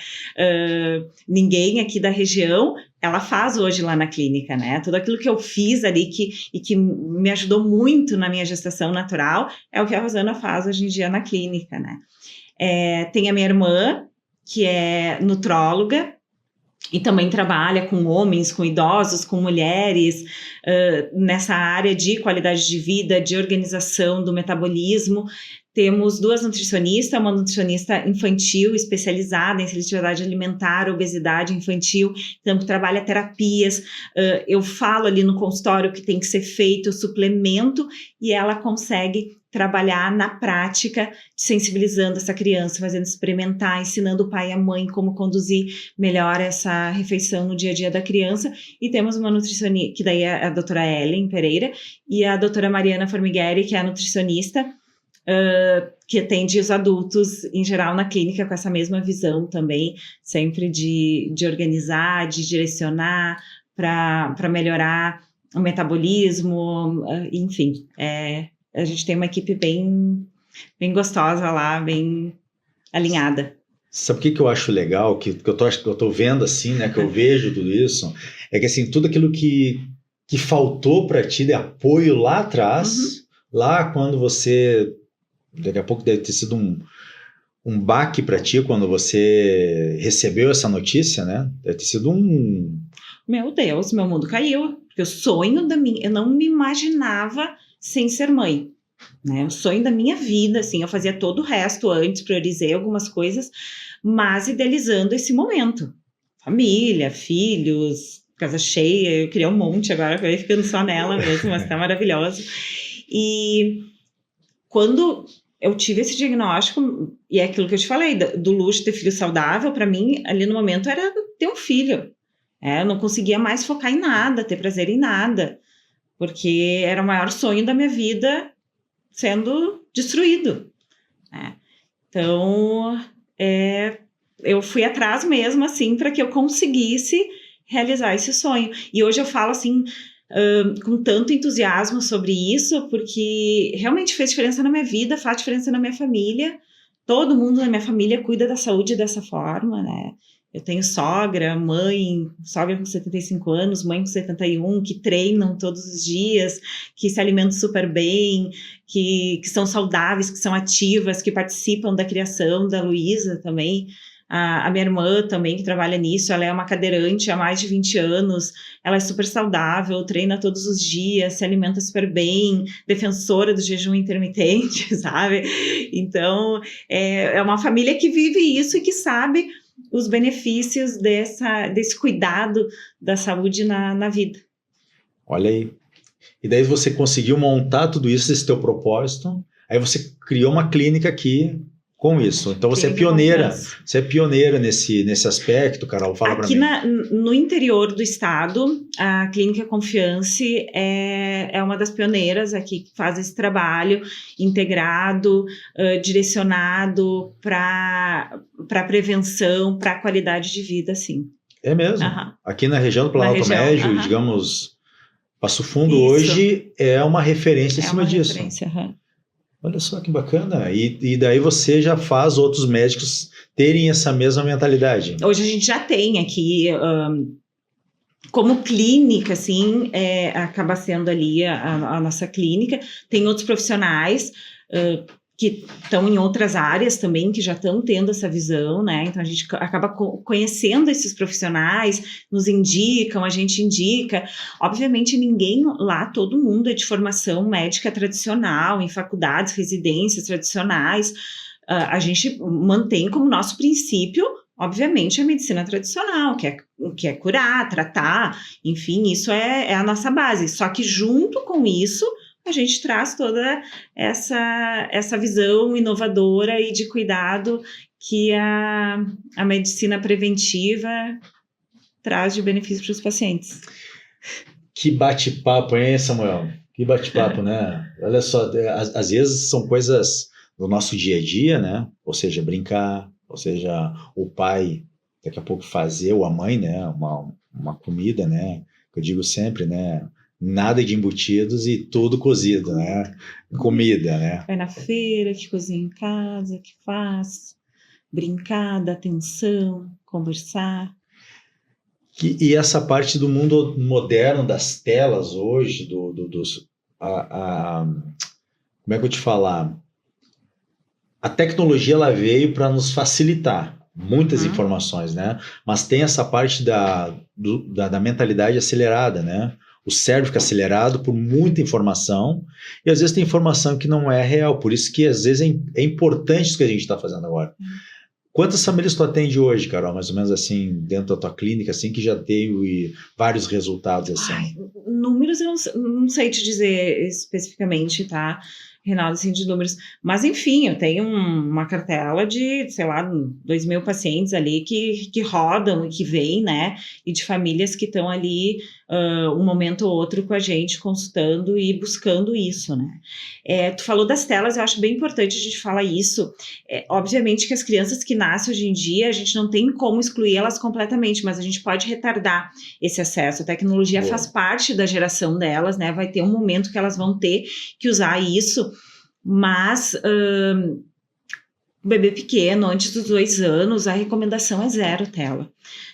Speaker 2: ninguém aqui da região, ela faz hoje lá na clínica, né? Tudo aquilo que eu fiz ali e que me ajudou muito na minha gestação natural é o que a Rosana faz hoje em dia na clínica, né? Tem a minha irmã, que é nutróloga e também trabalha com homens, com idosos, com mulheres, nessa área de qualidade de vida, de organização do metabolismo. Temos 2 nutricionistas, uma nutricionista infantil especializada em seletividade alimentar, obesidade infantil, então que trabalha terapias. Eu falo ali no consultório o que tem que ser feito, o suplemento, e ela consegue trabalhar na prática, sensibilizando essa criança, fazendo experimentar, ensinando o pai e a mãe como conduzir melhor essa refeição no dia a dia da criança. E temos uma nutricionista, que daí é a doutora Ellen Pereira, e a doutora Mariana Formigueri, que é a nutricionista, que atende os adultos em geral na clínica com essa mesma visão também, sempre de organizar, de direcionar para melhorar o metabolismo, enfim, a gente tem uma equipe bem gostosa lá, bem alinhada.
Speaker 1: Sabe o que eu acho legal, que eu tô vendo assim, né, que eu vejo tudo isso, é que assim, tudo aquilo que faltou para ti de apoio lá atrás, lá quando você, daqui a pouco deve ter sido um baque para ti quando você recebeu essa notícia, né? Deve ter sido
Speaker 2: Meu Deus, meu mundo caiu, porque o sonho eu não me imaginava sem ser mãe, né? O sonho da minha vida, assim, eu fazia todo o resto antes, priorizei algumas coisas, mas idealizando esse momento. Família, filhos, casa cheia, eu queria um monte agora, acabei ficando só nela mesmo, mas tá maravilhoso. E quando eu tive esse diagnóstico, e é aquilo que eu te falei, do luxo de ter filho saudável, para mim, ali no momento, era ter um filho. Eu não conseguia mais focar em nada, ter prazer em nada, porque era o maior sonho da minha vida sendo destruído. Então, eu fui atrás mesmo, assim, para que eu conseguisse realizar esse sonho. E hoje eu falo, assim, com tanto entusiasmo sobre isso, porque realmente fez diferença na minha vida, faz diferença na minha família. Todo mundo na minha família cuida da saúde dessa forma, né? Eu tenho sogra com 75 anos, mãe com 71, que treinam todos os dias, que se alimentam super bem, que são saudáveis, que são ativas, que participam da criação da Luísa também. A minha irmã também, que trabalha nisso, ela é uma cadeirante há mais de 20 anos, ela é super saudável, treina todos os dias, se alimenta super bem, defensora do jejum intermitente, sabe? Então, é uma família que vive isso e que sabe os benefícios desse cuidado da saúde na vida.
Speaker 1: Olha aí. E daí você conseguiu montar tudo isso, esse teu propósito, aí você criou uma clínica aqui com isso. Então você é pioneira nesse aspecto, Carol, fala para mim.
Speaker 2: No interior do estado, a Clínica Confiance é uma das pioneiras aqui que faz esse trabalho integrado, direcionado para prevenção, para qualidade de vida, sim.
Speaker 1: É mesmo? Aqui na região do Planalto Médio, digamos, Passo Fundo hoje é uma referência em cima disso. Olha só que bacana. E daí você já faz outros médicos terem essa mesma mentalidade.
Speaker 2: Hoje a gente já tem aqui, como clínica, assim, acaba sendo ali a nossa clínica. Tem outros profissionais que estão em outras áreas também, que já estão tendo essa visão, né? Então a gente acaba conhecendo esses profissionais, nos indicam, a gente indica. Obviamente ninguém lá, todo mundo é de formação médica tradicional, em faculdades, residências tradicionais. A gente mantém como nosso princípio, obviamente, a medicina tradicional, que é curar, tratar, enfim, isso é a nossa base. Só que junto com isso, a gente traz toda essa visão inovadora e de cuidado que a medicina preventiva traz de benefício para os pacientes.
Speaker 1: Que bate-papo, hein, Samuel? Que bate-papo, né? Olha só, às vezes são coisas do nosso dia a dia, né? Ou seja, brincar, ou seja, o pai daqui a pouco fazer, ou a mãe, né? Uma comida, né? Que eu digo sempre, né? Nada de embutidos e tudo cozido, né? Comida, né?
Speaker 2: Vai na feira, que cozinha em casa, que faz, brincar, dar atenção, conversar.
Speaker 1: E essa parte do mundo moderno, das telas hoje, como é que eu vou te falar? A tecnologia, ela veio para nos facilitar muitas informações, né? Mas tem essa parte da mentalidade acelerada, né? O cérebro fica acelerado por muita informação e às vezes tem informação que não é real. Por isso que às vezes é importante isso que a gente está fazendo agora. Quantas famílias tu atende hoje, Carol? Mais ou menos assim, dentro da tua clínica, assim, que já teve vários resultados assim?
Speaker 2: Números eu não sei te dizer especificamente, tá, Reinaldo, assim, de números. Mas, enfim, eu tenho uma cartela de, sei lá, 2.000 pacientes ali que rodam e que vêm, né? E de famílias que estão ali um momento ou outro com a gente, consultando e buscando isso, né? Tu falou das telas, eu acho bem importante a gente falar isso. Obviamente que as crianças que nascem hoje em dia, a gente não tem como excluir elas completamente, mas a gente pode retardar esse acesso. A tecnologia faz parte da geração delas, né? Vai ter um momento que elas vão ter que usar isso, mas o bebê pequeno, antes dos 2 anos, a recomendação é 0 tela.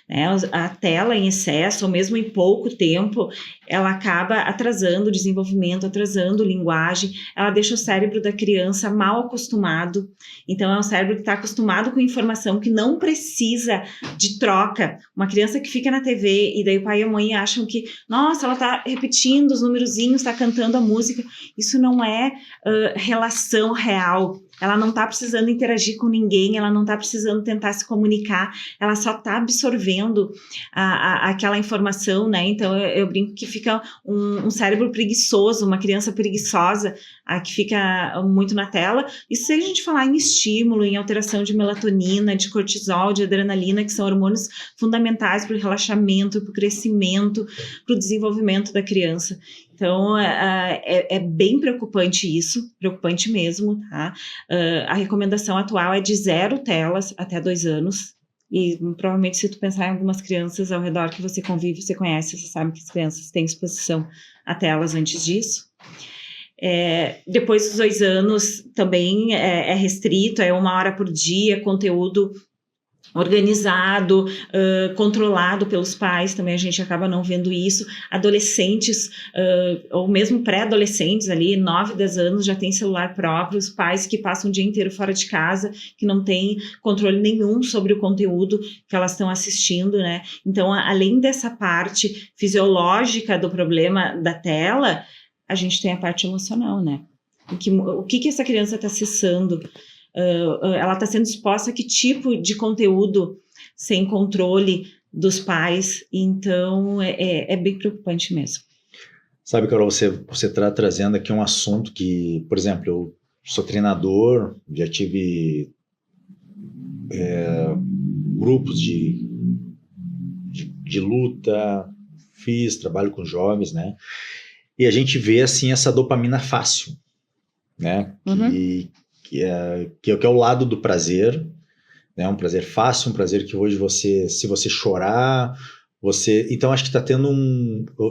Speaker 2: Né? A tela em excesso, ou mesmo em pouco tempo, ela acaba atrasando o desenvolvimento, atrasando a linguagem, ela deixa o cérebro da criança mal acostumado. Então, é um cérebro que está acostumado com informação que não precisa de troca. Uma criança que fica na TV e daí o pai e a mãe acham que, nossa, ela está repetindo os numerozinhos, está cantando a música. Isso não é relação real. Ela não está precisando interagir com ninguém, ela não está precisando tentar se comunicar, ela só está absorvendo aquela informação, né? Então, eu brinco que fica um cérebro preguiçoso, uma criança preguiçosa, que fica muito na tela. E se a gente falar em estímulo, em alteração de melatonina, de cortisol, de adrenalina, que são hormônios fundamentais para o relaxamento, para o crescimento, para o desenvolvimento da criança. Então, é bem preocupante isso, preocupante mesmo, tá? A recomendação atual é de 0 telas até 2 anos. E provavelmente se tu pensar em algumas crianças ao redor que você convive, você conhece, você sabe que as crianças têm exposição a telas antes disso. Depois dos 2 anos também é restrito, é 1 hora por dia, conteúdo organizado, controlado pelos pais, também a gente acaba não vendo isso. Adolescentes, ou mesmo pré-adolescentes ali, 9, 10 anos, já tem celular próprio, os pais que passam o dia inteiro fora de casa, que não têm controle nenhum sobre o conteúdo que elas estão assistindo, né? Então, além dessa parte fisiológica do problema da tela, a gente tem a parte emocional, né? O que essa criança está acessando? Ela está sendo exposta a que tipo de conteúdo sem controle dos pais, então é bem preocupante mesmo.
Speaker 1: Sabe, Carol, você está trazendo aqui um assunto que, por exemplo, eu sou treinador, já tive grupos de luta, trabalho com jovens, né? E a gente vê, assim, essa dopamina fácil, né? Que é o lado do prazer, né? Um prazer fácil, um prazer que hoje se você chorar, Então, acho que está tendo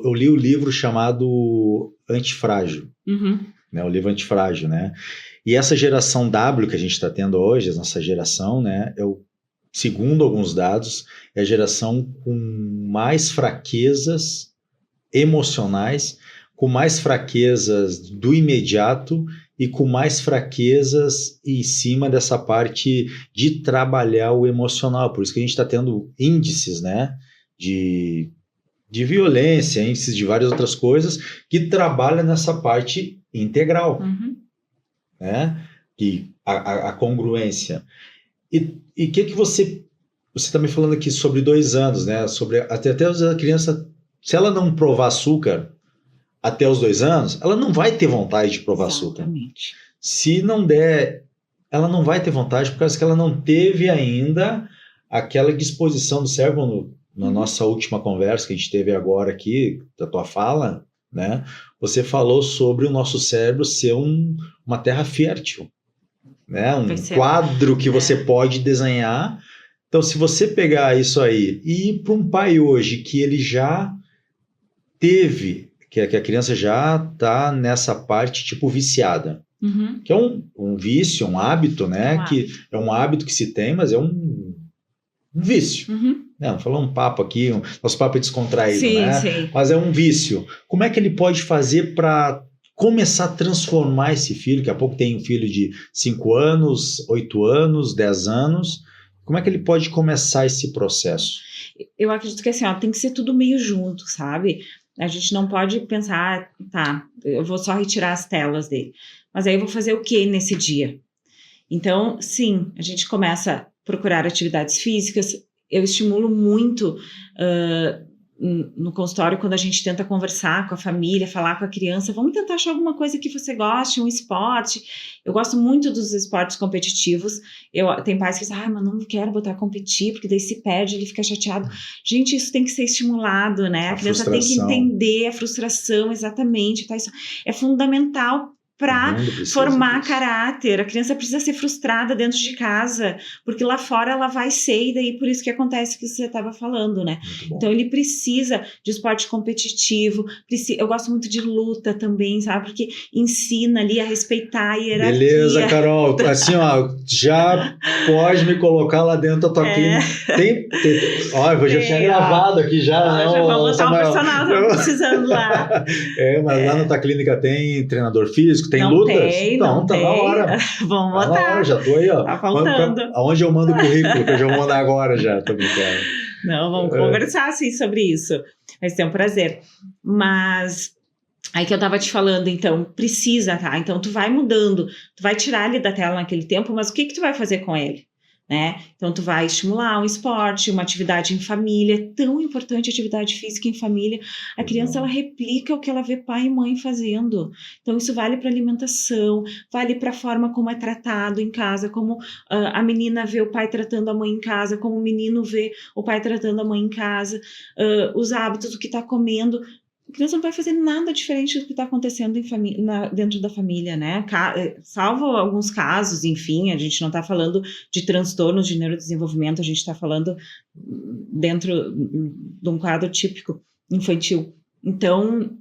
Speaker 1: Eu li o livro chamado Antifrágil, né? O livro Antifrágil, né? E essa geração W que a gente está tendo hoje, a nossa geração, né? Segundo alguns dados, é a geração com mais fraquezas emocionais, com mais fraquezas do imediato e com mais fraquezas em cima dessa parte de trabalhar o emocional. Por isso que a gente está tendo índices, né, de violência, índices de várias outras coisas, que trabalham nessa parte integral, né, e a congruência. E o que você está me falando aqui sobre 2 anos, né? Sobre até a criança, se ela não provar açúcar até os 2 anos, ela não vai ter vontade de provar açúcar. Se não der, ela não vai ter vontade, por causa que ela não teve ainda aquela disposição do cérebro. Na nossa última conversa que a gente teve agora aqui, da tua fala, né? Você falou sobre o nosso cérebro ser uma terra fértil, né? Um quadro que você pode desenhar. Então, se você pegar isso aí e ir para um pai hoje que ele já teve, que a criança já está nessa parte tipo viciada, que é um vício, um hábito, né? Que é um hábito que se tem, mas é um vício. Não, vou falar um papo aqui, nosso papo é descontraído, né? Sim. Mas é um vício. Como é que ele pode fazer para começar a transformar esse filho? Daqui a pouco tem um filho de 5 anos, 8 anos, 10 anos. Como é que ele pode começar esse processo?
Speaker 2: Eu acredito que assim, tem que ser tudo meio junto, sabe? A gente não pode pensar, tá, eu vou só retirar as telas dele. Mas aí eu vou fazer o que nesse dia? Então, sim, a gente começa a procurar atividades físicas. Eu estimulo muito no consultório, quando a gente tenta conversar com a família, falar com a criança, vamos tentar achar alguma coisa que você goste, um esporte. Eu gosto muito dos esportes competitivos. Tem pais que dizem, mas não quero botar a competir, porque daí se perde, ele fica chateado. Gente, isso tem que ser estimulado, né? A criança tem que entender a frustração, exatamente. Tá? Isso é fundamental para formar caráter. A criança precisa ser frustrada dentro de casa, porque lá fora ela vai ser, e daí por isso que acontece o que você estava falando, né? Então ele precisa de esporte competitivo, eu gosto muito de luta também, sabe? Porque ensina ali a respeitar a hierarquia.
Speaker 1: Beleza, Carol, assim, já pode me colocar lá dentro da tua clínica. Eu já tinha gravado aqui já.
Speaker 2: Já vamos botar um personal, estamos precisando lá.
Speaker 1: Mas lá na tua clínica tem treinador físico? Tem
Speaker 2: não
Speaker 1: lutas?
Speaker 2: Tem,
Speaker 1: então,
Speaker 2: não
Speaker 1: tá
Speaker 2: tem.
Speaker 1: na hora.
Speaker 2: Vamos botar.
Speaker 1: Na hora, já tô aí, ó.
Speaker 2: Tá faltando.
Speaker 1: Aonde eu mando o currículo, que eu já vou mandar agora já, tô brincando.
Speaker 2: Não, vamos conversar, assim, sobre isso. Vai ser um prazer. Mas, aí que eu tava te falando, então, precisa, tá? Então, tu vai mudando, tu vai tirar ele da tela naquele tempo, mas o que tu vai fazer com ele? Né? Então, tu vai estimular um esporte, uma atividade em família. É tão importante a atividade física em família. A criança, ela replica o que ela vê pai e mãe fazendo. Então, isso vale para alimentação, vale para a forma como é tratado em casa, como a menina vê o pai tratando a mãe em casa, como o menino vê o pai tratando a mãe em casa, os hábitos do que está comendo. A criança não vai fazer nada diferente do que está acontecendo dentro da família, né? Salvo alguns casos, enfim, a gente não está falando de transtornos de neurodesenvolvimento, a gente está falando dentro de um quadro típico infantil. Então,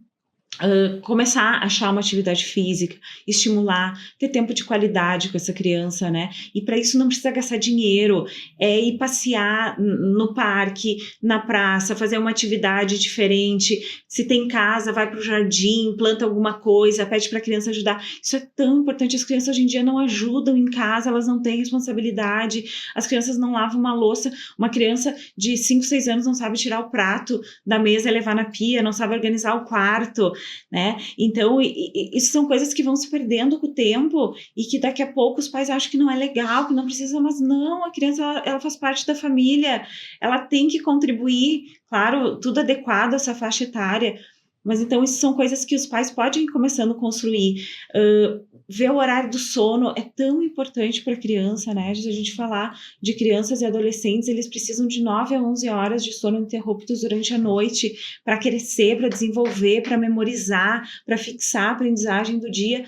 Speaker 2: começar a achar uma atividade física, estimular, ter tempo de qualidade com essa criança, né? E para isso não precisa gastar dinheiro, ir passear no parque, na praça, fazer uma atividade diferente. Se tem casa, vai para o jardim, planta alguma coisa, pede para a criança ajudar. Isso é tão importante. As crianças hoje em dia não ajudam em casa, elas não têm responsabilidade, as crianças não lavam uma louça. Uma criança de 5, 6 anos não sabe tirar o prato da mesa e levar na pia, não sabe organizar o quarto, né? Então, isso são coisas que vão se perdendo com o tempo e que daqui a pouco os pais acham que não é legal, que não precisa, mas não, a criança, ela faz parte da família, ela tem que contribuir, claro, tudo adequado a essa faixa etária, Mas então isso são coisas que os pais podem ir começando a construir. Ver o horário do sono é tão importante para a criança, né? Se a gente falar de crianças e adolescentes, eles precisam de 9 a 11 horas de sono ininterruptos durante a noite para crescer, para desenvolver, para memorizar, para fixar a aprendizagem do dia.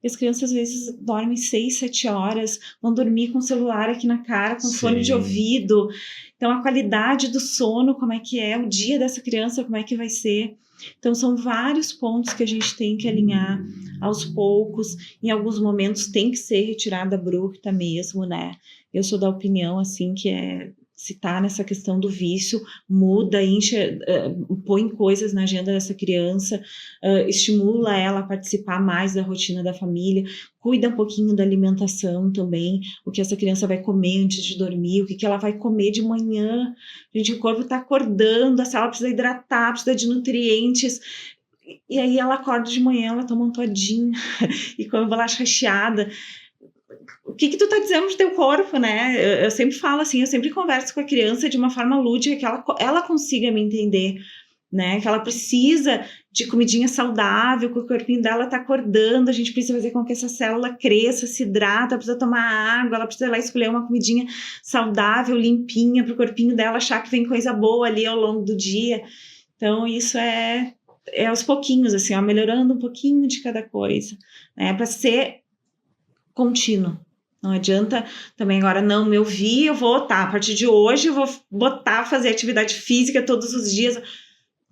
Speaker 2: E as crianças às vezes dormem 6, 7 horas, vão dormir com o celular aqui na cara, com fone de ouvido. Então a qualidade do sono, como é que é, o dia dessa criança, como é que vai ser. Então são vários pontos que a gente tem que alinhar aos poucos. Em alguns momentos tem que ser retirada abrupta mesmo, né? Eu sou da opinião, assim, que se tá nessa questão do vício, muda, põe coisas na agenda dessa criança, estimula ela a participar mais da rotina da família, cuida um pouquinho da alimentação também, o que essa criança vai comer antes de dormir, o que ela vai comer de manhã. Gente, o corpo está acordando, a célula precisa hidratar, precisa de nutrientes, e aí ela acorda de manhã, ela toma um todinho e come bolacha recheada. O que tu tá dizendo do teu corpo, né? Eu sempre falo assim, eu sempre converso com a criança de uma forma lúdica, que ela consiga me entender, né? Que ela precisa de comidinha saudável, que o corpinho dela tá acordando, a gente precisa fazer com que essa célula cresça, se hidrata, precisa tomar água, ela precisa ir lá escolher uma comidinha saudável, limpinha, pro corpinho dela achar que vem coisa boa ali ao longo do dia. Então, isso é aos pouquinhos, assim, ó, melhorando um pouquinho de cada coisa, né? Para ser contínuo. Não adianta também agora não me ouvir, a partir de hoje eu vou fazer atividade física todos os dias,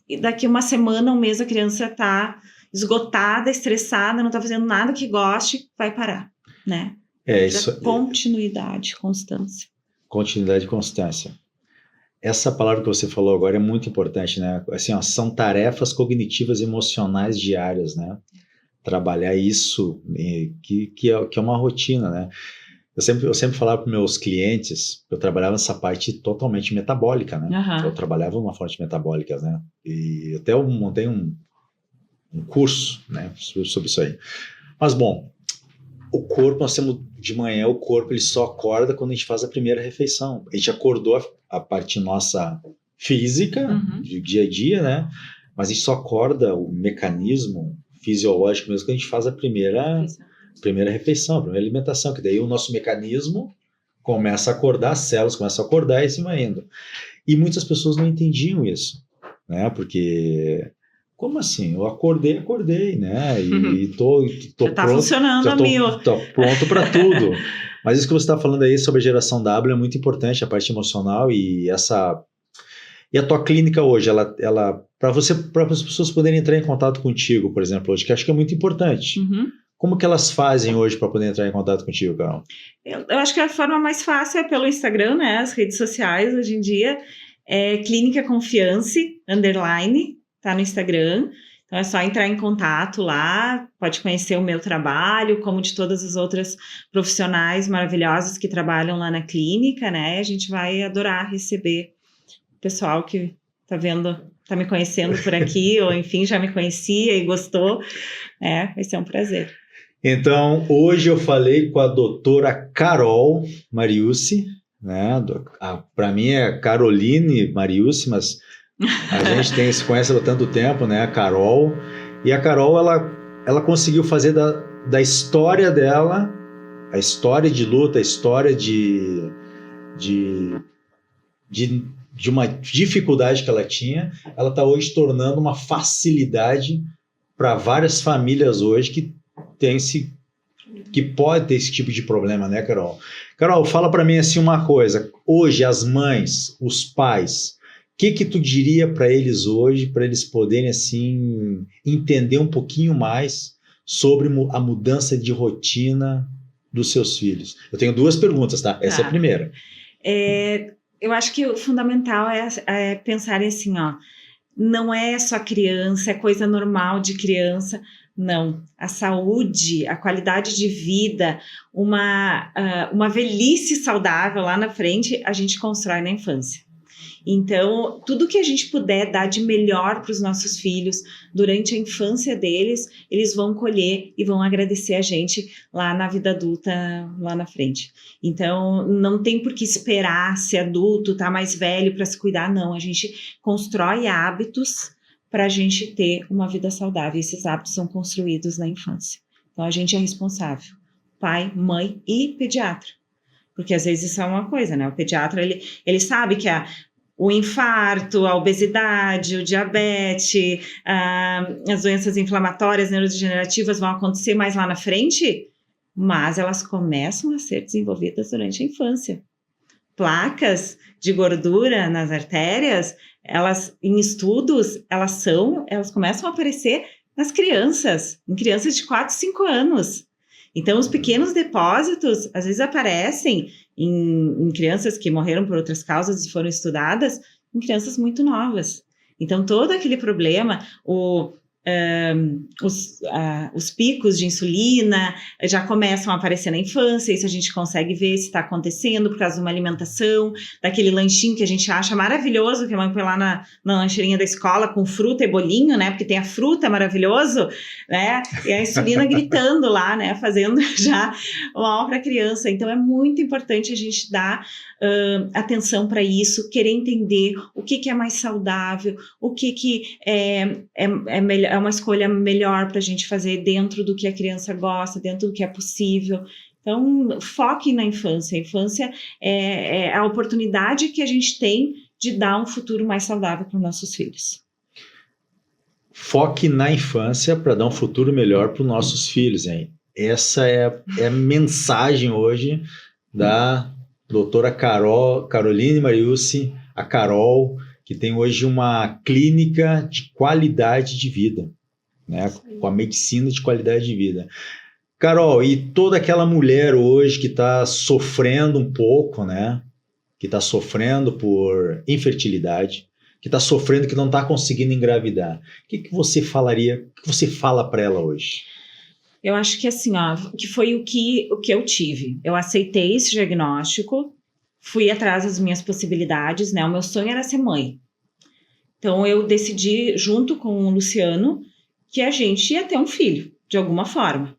Speaker 2: e daqui uma semana, um mês, a criança tá esgotada, estressada, não tá fazendo nada que goste, vai parar, né?
Speaker 1: Isso.
Speaker 2: Continuidade, constância.
Speaker 1: Continuidade e constância. Essa palavra que você falou agora é muito importante, né? Assim, ó, são tarefas cognitivas e emocionais diárias, né? Trabalhar isso, que é uma rotina, né? Eu sempre falava para meus clientes, eu trabalhava nessa parte totalmente metabólica, né?
Speaker 2: Uhum.
Speaker 1: Eu trabalhava numa fonte metabólica, né? E até eu montei um curso, né, sobre isso aí. Mas, bom, o corpo, nós temos de manhã, o corpo ele só acorda quando a gente faz a primeira refeição. A gente acordou a parte nossa física, de dia a dia, né? Mas a gente só acorda o mecanismo fisiológico mesmo quando a gente faz a primeira refeição, a primeira alimentação, que daí o nosso mecanismo começa a acordar, as células começam a acordar e assim vai indo. E muitas pessoas não entendiam isso, né? Porque, como assim? Eu acordei, né? E tô
Speaker 2: já tá
Speaker 1: pronto,
Speaker 2: funcionando a mil.
Speaker 1: Tô pronto para tudo. Mas isso que você está falando aí sobre a geração W é muito importante, a parte emocional e essa... E a tua clínica hoje, ela para as pessoas poderem entrar em contato contigo, por exemplo, hoje, que acho que é muito importante. Como que elas fazem hoje para poder entrar em contato contigo, Carol?
Speaker 2: Eu acho que a forma mais fácil é pelo Instagram, né? As redes sociais hoje em dia é Clínica Confiance _, tá no Instagram. Então é só entrar em contato lá, pode conhecer o meu trabalho, como de todas as outras profissionais maravilhosas que trabalham lá na clínica, né? A gente vai adorar receber o pessoal que tá me conhecendo por aqui, ou enfim, já me conhecia e gostou. Vai ser um prazer.
Speaker 1: Então, hoje eu falei com a doutora Carol Mariucci, né? Para mim é Caroline Mariucci, mas a gente se conhece há tanto tempo, né? A Carol. E a Carol, ela conseguiu fazer da história dela, a história de luta, a história de uma dificuldade que ela tinha, ela está hoje tornando uma facilidade para várias famílias hoje que pode ter esse tipo de problema, né, Carol? Carol, fala para mim assim uma coisa. Hoje, as mães, os pais, o que tu diria para eles hoje, para eles poderem assim entender um pouquinho mais sobre a mudança de rotina dos seus filhos? Eu tenho 2 perguntas, tá? Essa é a primeira.
Speaker 2: Eu acho que o fundamental é pensar assim, ó, não é só criança, é coisa normal de criança. Não, a saúde, a qualidade de vida, uma velhice saudável lá na frente, a gente constrói na infância. Então, tudo que a gente puder dar de melhor para os nossos filhos durante a infância deles, eles vão colher e vão agradecer a gente lá na vida adulta, lá na frente. Então, não tem por que esperar ser adulto, tá mais velho para se cuidar, não. A gente constrói hábitos para a gente ter uma vida saudável. Esses hábitos são construídos na infância. Então, a gente é responsável, pai, mãe e pediatra. Porque às vezes isso é uma coisa, né? O pediatra, ele sabe que o infarto, a obesidade, o diabetes, as doenças inflamatórias, neurodegenerativas vão acontecer mais lá na frente, mas elas começam a ser desenvolvidas durante a infância. Placas de gordura nas artérias, elas, em estudos, elas começam a aparecer nas crianças, em crianças de 4, 5 anos. Então, os pequenos depósitos, às vezes, aparecem em crianças que morreram por outras causas e foram estudadas, em crianças muito novas. Então, todo aquele problema, os picos de insulina já começam a aparecer na infância, isso a gente consegue ver se está acontecendo por causa de uma alimentação, daquele lanchinho que a gente acha maravilhoso, que a mãe põe lá na lancheirinha da escola com fruta e bolinho, né, porque tem a fruta maravilhoso, né, e a insulina gritando lá, né, fazendo já mal para a criança. Então é muito importante a gente dar atenção para isso, querer entender o que é mais saudável, o que é melhor, é uma escolha melhor para a gente fazer dentro do que a criança gosta, dentro do que é possível. Então, foque na infância. A infância é a oportunidade que a gente tem de dar um futuro mais saudável para os nossos filhos.
Speaker 1: Foque na infância para dar um futuro melhor para os nossos filhos, hein? Essa é a mensagem hoje da doutora Caroline Mariucci, a Carol, que tem hoje uma clínica de qualidade de vida, né? Com a medicina de qualidade de vida. Carol, e toda aquela mulher hoje que está sofrendo um pouco, né? Que está sofrendo por infertilidade, que está sofrendo que não está conseguindo engravidar. O que você falaria, o que você fala para ela hoje?
Speaker 2: Eu acho que assim, que foi o que eu tive. Eu aceitei esse diagnóstico, fui atrás das minhas possibilidades, né? O meu sonho era ser mãe. Então, eu decidi, junto com o Luciano, que a gente ia ter um filho, de alguma forma.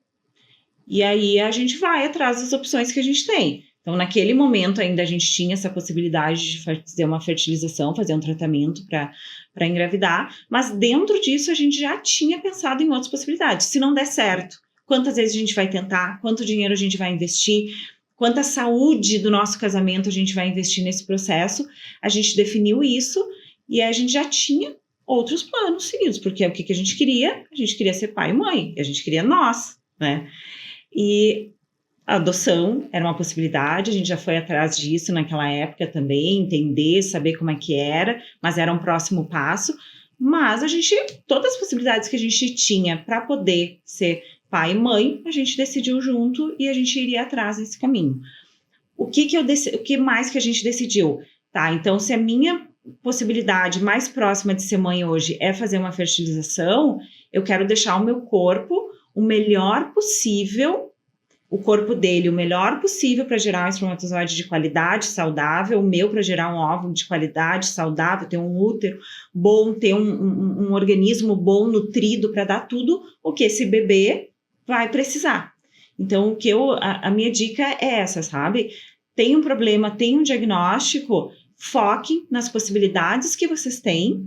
Speaker 2: E aí, a gente vai atrás das opções que a gente tem. Então, naquele momento, ainda a gente tinha essa possibilidade de fazer uma fertilização, fazer um tratamento para engravidar, mas dentro disso, a gente já tinha pensado em outras possibilidades. Se não der certo, quantas vezes a gente vai tentar, quanto dinheiro a gente vai investir, quanta saúde do nosso casamento a gente vai investir nesse processo. A gente definiu isso e a gente já tinha outros planos seguidos, porque o que a gente queria? A gente queria ser pai e mãe, a gente queria nós, né? E a adoção era uma possibilidade, a gente já foi atrás disso naquela época também, entender, saber como é que era, mas era um próximo passo. Mas todas as possibilidades que a gente tinha para poder ser pai e mãe, a gente decidiu junto e a gente iria atrás desse caminho. O que mais que a gente decidiu? Tá, então se a minha possibilidade mais próxima de ser mãe hoje é fazer uma fertilização, eu quero deixar o meu corpo o melhor possível, o corpo dele o melhor possível para gerar um espermatozoide de qualidade, saudável, o meu para gerar um óvulo de qualidade, saudável, ter um útero bom, ter um organismo bom, nutrido, para dar tudo o que esse bebê vai precisar. Então, a minha dica é essa, sabe? Tem um problema, tem um diagnóstico, foquem nas possibilidades que vocês têm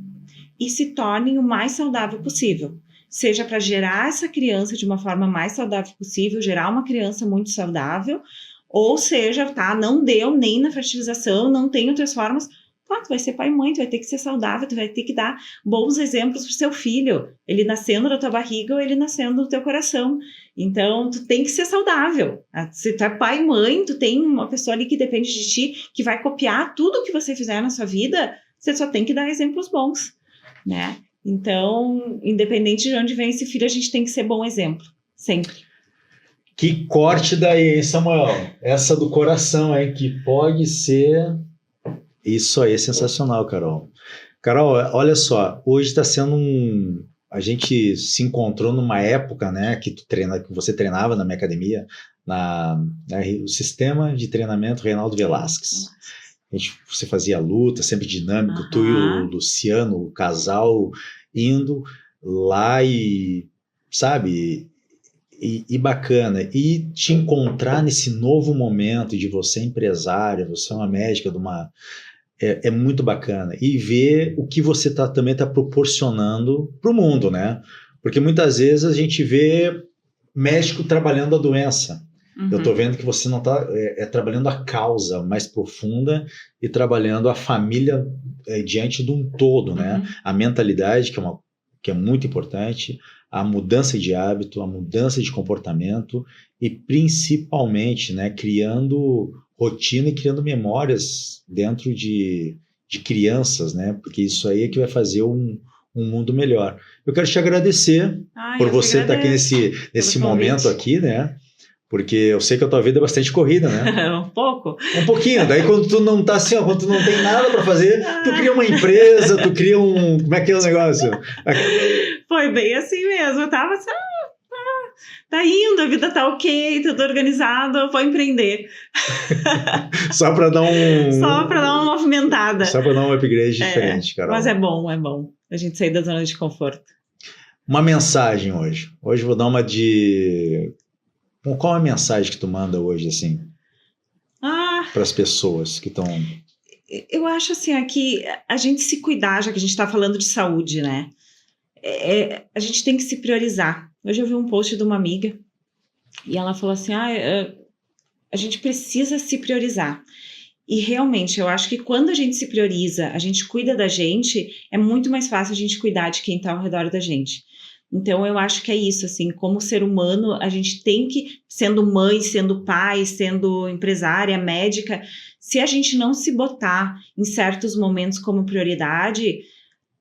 Speaker 2: e se tornem o mais saudável possível. Seja para gerar essa criança de uma forma mais saudável possível, gerar uma criança muito saudável, ou seja, tá, não deu nem na fertilização, não tem outras formas, tu vai ser pai e mãe, tu vai ter que ser saudável, tu vai ter que dar bons exemplos pro seu filho, ele nascendo da tua barriga ou ele nascendo do teu coração. Então, tu tem que ser saudável. Se tu é pai e mãe, tu tem uma pessoa ali que depende de ti, que vai copiar tudo que você fizer na sua vida, você só tem que dar exemplos bons, né? Então, independente de onde vem esse filho, a gente tem que ser bom exemplo, sempre.
Speaker 1: Que corte daí, hein, Samuel? Essa do coração, hein? Que pode ser... Isso aí é sensacional, Carol. Carol, olha só, hoje está sendo a gente se encontrou numa época, né, que você treinava na minha academia, o sistema de treinamento Reinaldo Velasquez. Você fazia luta, sempre dinâmico, tu e o Luciano, o casal, indo lá e, sabe, e bacana. E te encontrar nesse novo momento de você empresária, você é uma médica é muito bacana. E ver o que você também está proporcionando para o mundo, né? Porque muitas vezes a gente vê médico trabalhando a doença. Eu estou vendo que você não está trabalhando a causa mais profunda e trabalhando a família diante de um todo, né? A mentalidade, que é muito importante, a mudança de hábito, a mudança de comportamento e principalmente, né, criando rotina e criando memórias dentro de crianças, né? Porque isso aí é que vai fazer um mundo melhor. Eu quero te agradecer por você estar aqui nesse momento aqui, né? Porque eu sei que a tua vida é bastante corrida, né?
Speaker 2: Um pouco.
Speaker 1: Um pouquinho. Daí quando tu não tá assim, ó, quando tu não tem nada para fazer, tu cria uma empresa, tu cria como é que é o negócio?
Speaker 2: Foi bem assim mesmo. Eu tava assim, tá indo, a vida tá ok, tudo organizado, eu vou empreender.
Speaker 1: Só para dar
Speaker 2: Só para dar uma movimentada.
Speaker 1: Só para dar um upgrade diferente, Carol.
Speaker 2: Mas é bom a gente sair da zona de conforto.
Speaker 1: Uma mensagem hoje. Hoje eu vou dar uma de... Qual é a mensagem que tu manda hoje, assim, para as pessoas que estão...
Speaker 2: Eu acho, assim, aqui a gente se cuidar, já que a gente está falando de saúde, né? A gente tem que se priorizar. Hoje eu vi um post de uma amiga e ela falou assim, a gente precisa se priorizar. E realmente, eu acho que quando a gente se prioriza, a gente cuida da gente, é muito mais fácil a gente cuidar de quem está ao redor da gente. Então, eu acho que é isso, assim, como ser humano, a gente tem que, sendo mãe, sendo pai, sendo empresária, médica, se a gente não se botar em certos momentos como prioridade,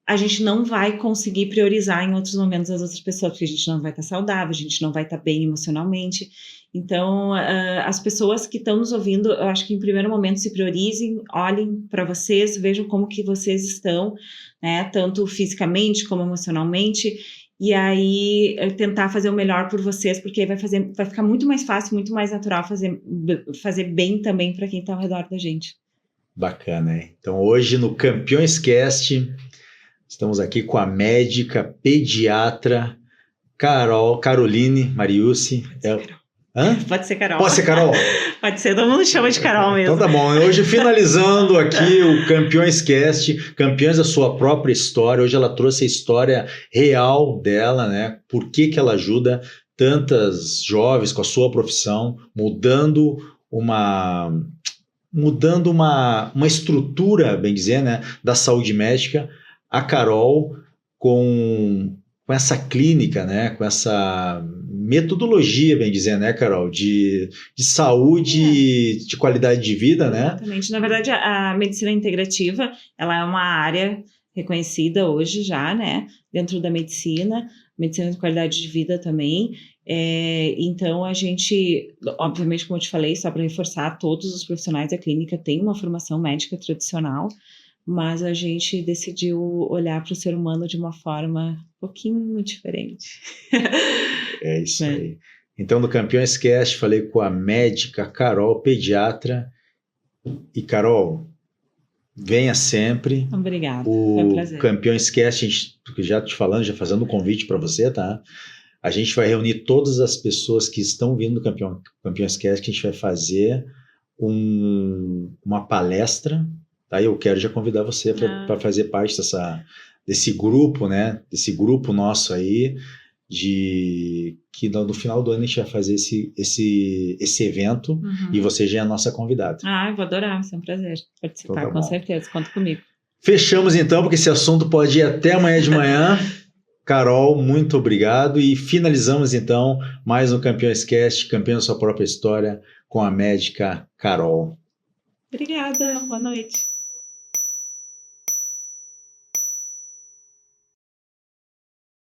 Speaker 2: a gente não vai conseguir priorizar em outros momentos as outras pessoas, porque a gente não vai estar saudável, a gente não vai estar bem emocionalmente. Então, as pessoas que estão nos ouvindo, eu acho que em primeiro momento se priorizem, olhem para vocês, vejam como que vocês estão, né, tanto fisicamente como emocionalmente, e aí tentar fazer o melhor por vocês, porque aí vai ficar muito mais fácil, muito mais natural fazer bem também para quem está ao redor da gente.
Speaker 1: Bacana, hein? Então hoje no Campeões Cast, estamos aqui com a médica pediatra Caroline Mariucci.
Speaker 2: Pode ser Carol.
Speaker 1: Pode ser Carol?
Speaker 2: Pode ser, todo mundo chama de Carol mesmo.
Speaker 1: Então tá bom, hoje finalizando aqui o Campeões Cast, campeões da sua própria história. Hoje ela trouxe a história real dela, né? Por que ela ajuda tantas jovens com a sua profissão, mudando uma estrutura, bem dizer, né, da saúde médica. A Carol com essa clínica, né, com essa metodologia, bem dizer, né, Carol, de saúde, de qualidade de vida, né?
Speaker 2: Exatamente. Na verdade, a medicina integrativa, ela é uma área reconhecida hoje já, né, dentro da medicina de qualidade de vida também. Então, a gente, obviamente, como eu te falei, só para reforçar, todos os profissionais da clínica têm uma formação médica tradicional, mas a gente decidiu olhar para o ser humano de uma forma um pouquinho diferente.
Speaker 1: É isso aí. Então, no Campeões Cast, falei com a médica Carol, pediatra. E, Carol, venha sempre.
Speaker 2: Obrigada, foi um prazer.
Speaker 1: O Campeões Cast, a gente, já te falando, já fazendo um convite para você, tá? A gente vai reunir todas as pessoas que estão vindo do Campeões Cast, que a gente vai fazer uma palestra. Tá? Eu quero já convidar você para fazer parte desse grupo, né? Desse grupo nosso aí, que no final do ano a gente vai fazer esse evento e você já é a nossa convidada.
Speaker 2: Eu vou adorar, vai ser um prazer participar, então, com certeza, conta comigo.
Speaker 1: Fechamos então, porque esse assunto pode ir até amanhã de manhã. Carol, muito obrigado. E finalizamos então mais um Campeões Cast, campeão da sua própria história, com a médica Carol.
Speaker 2: Obrigada, boa noite.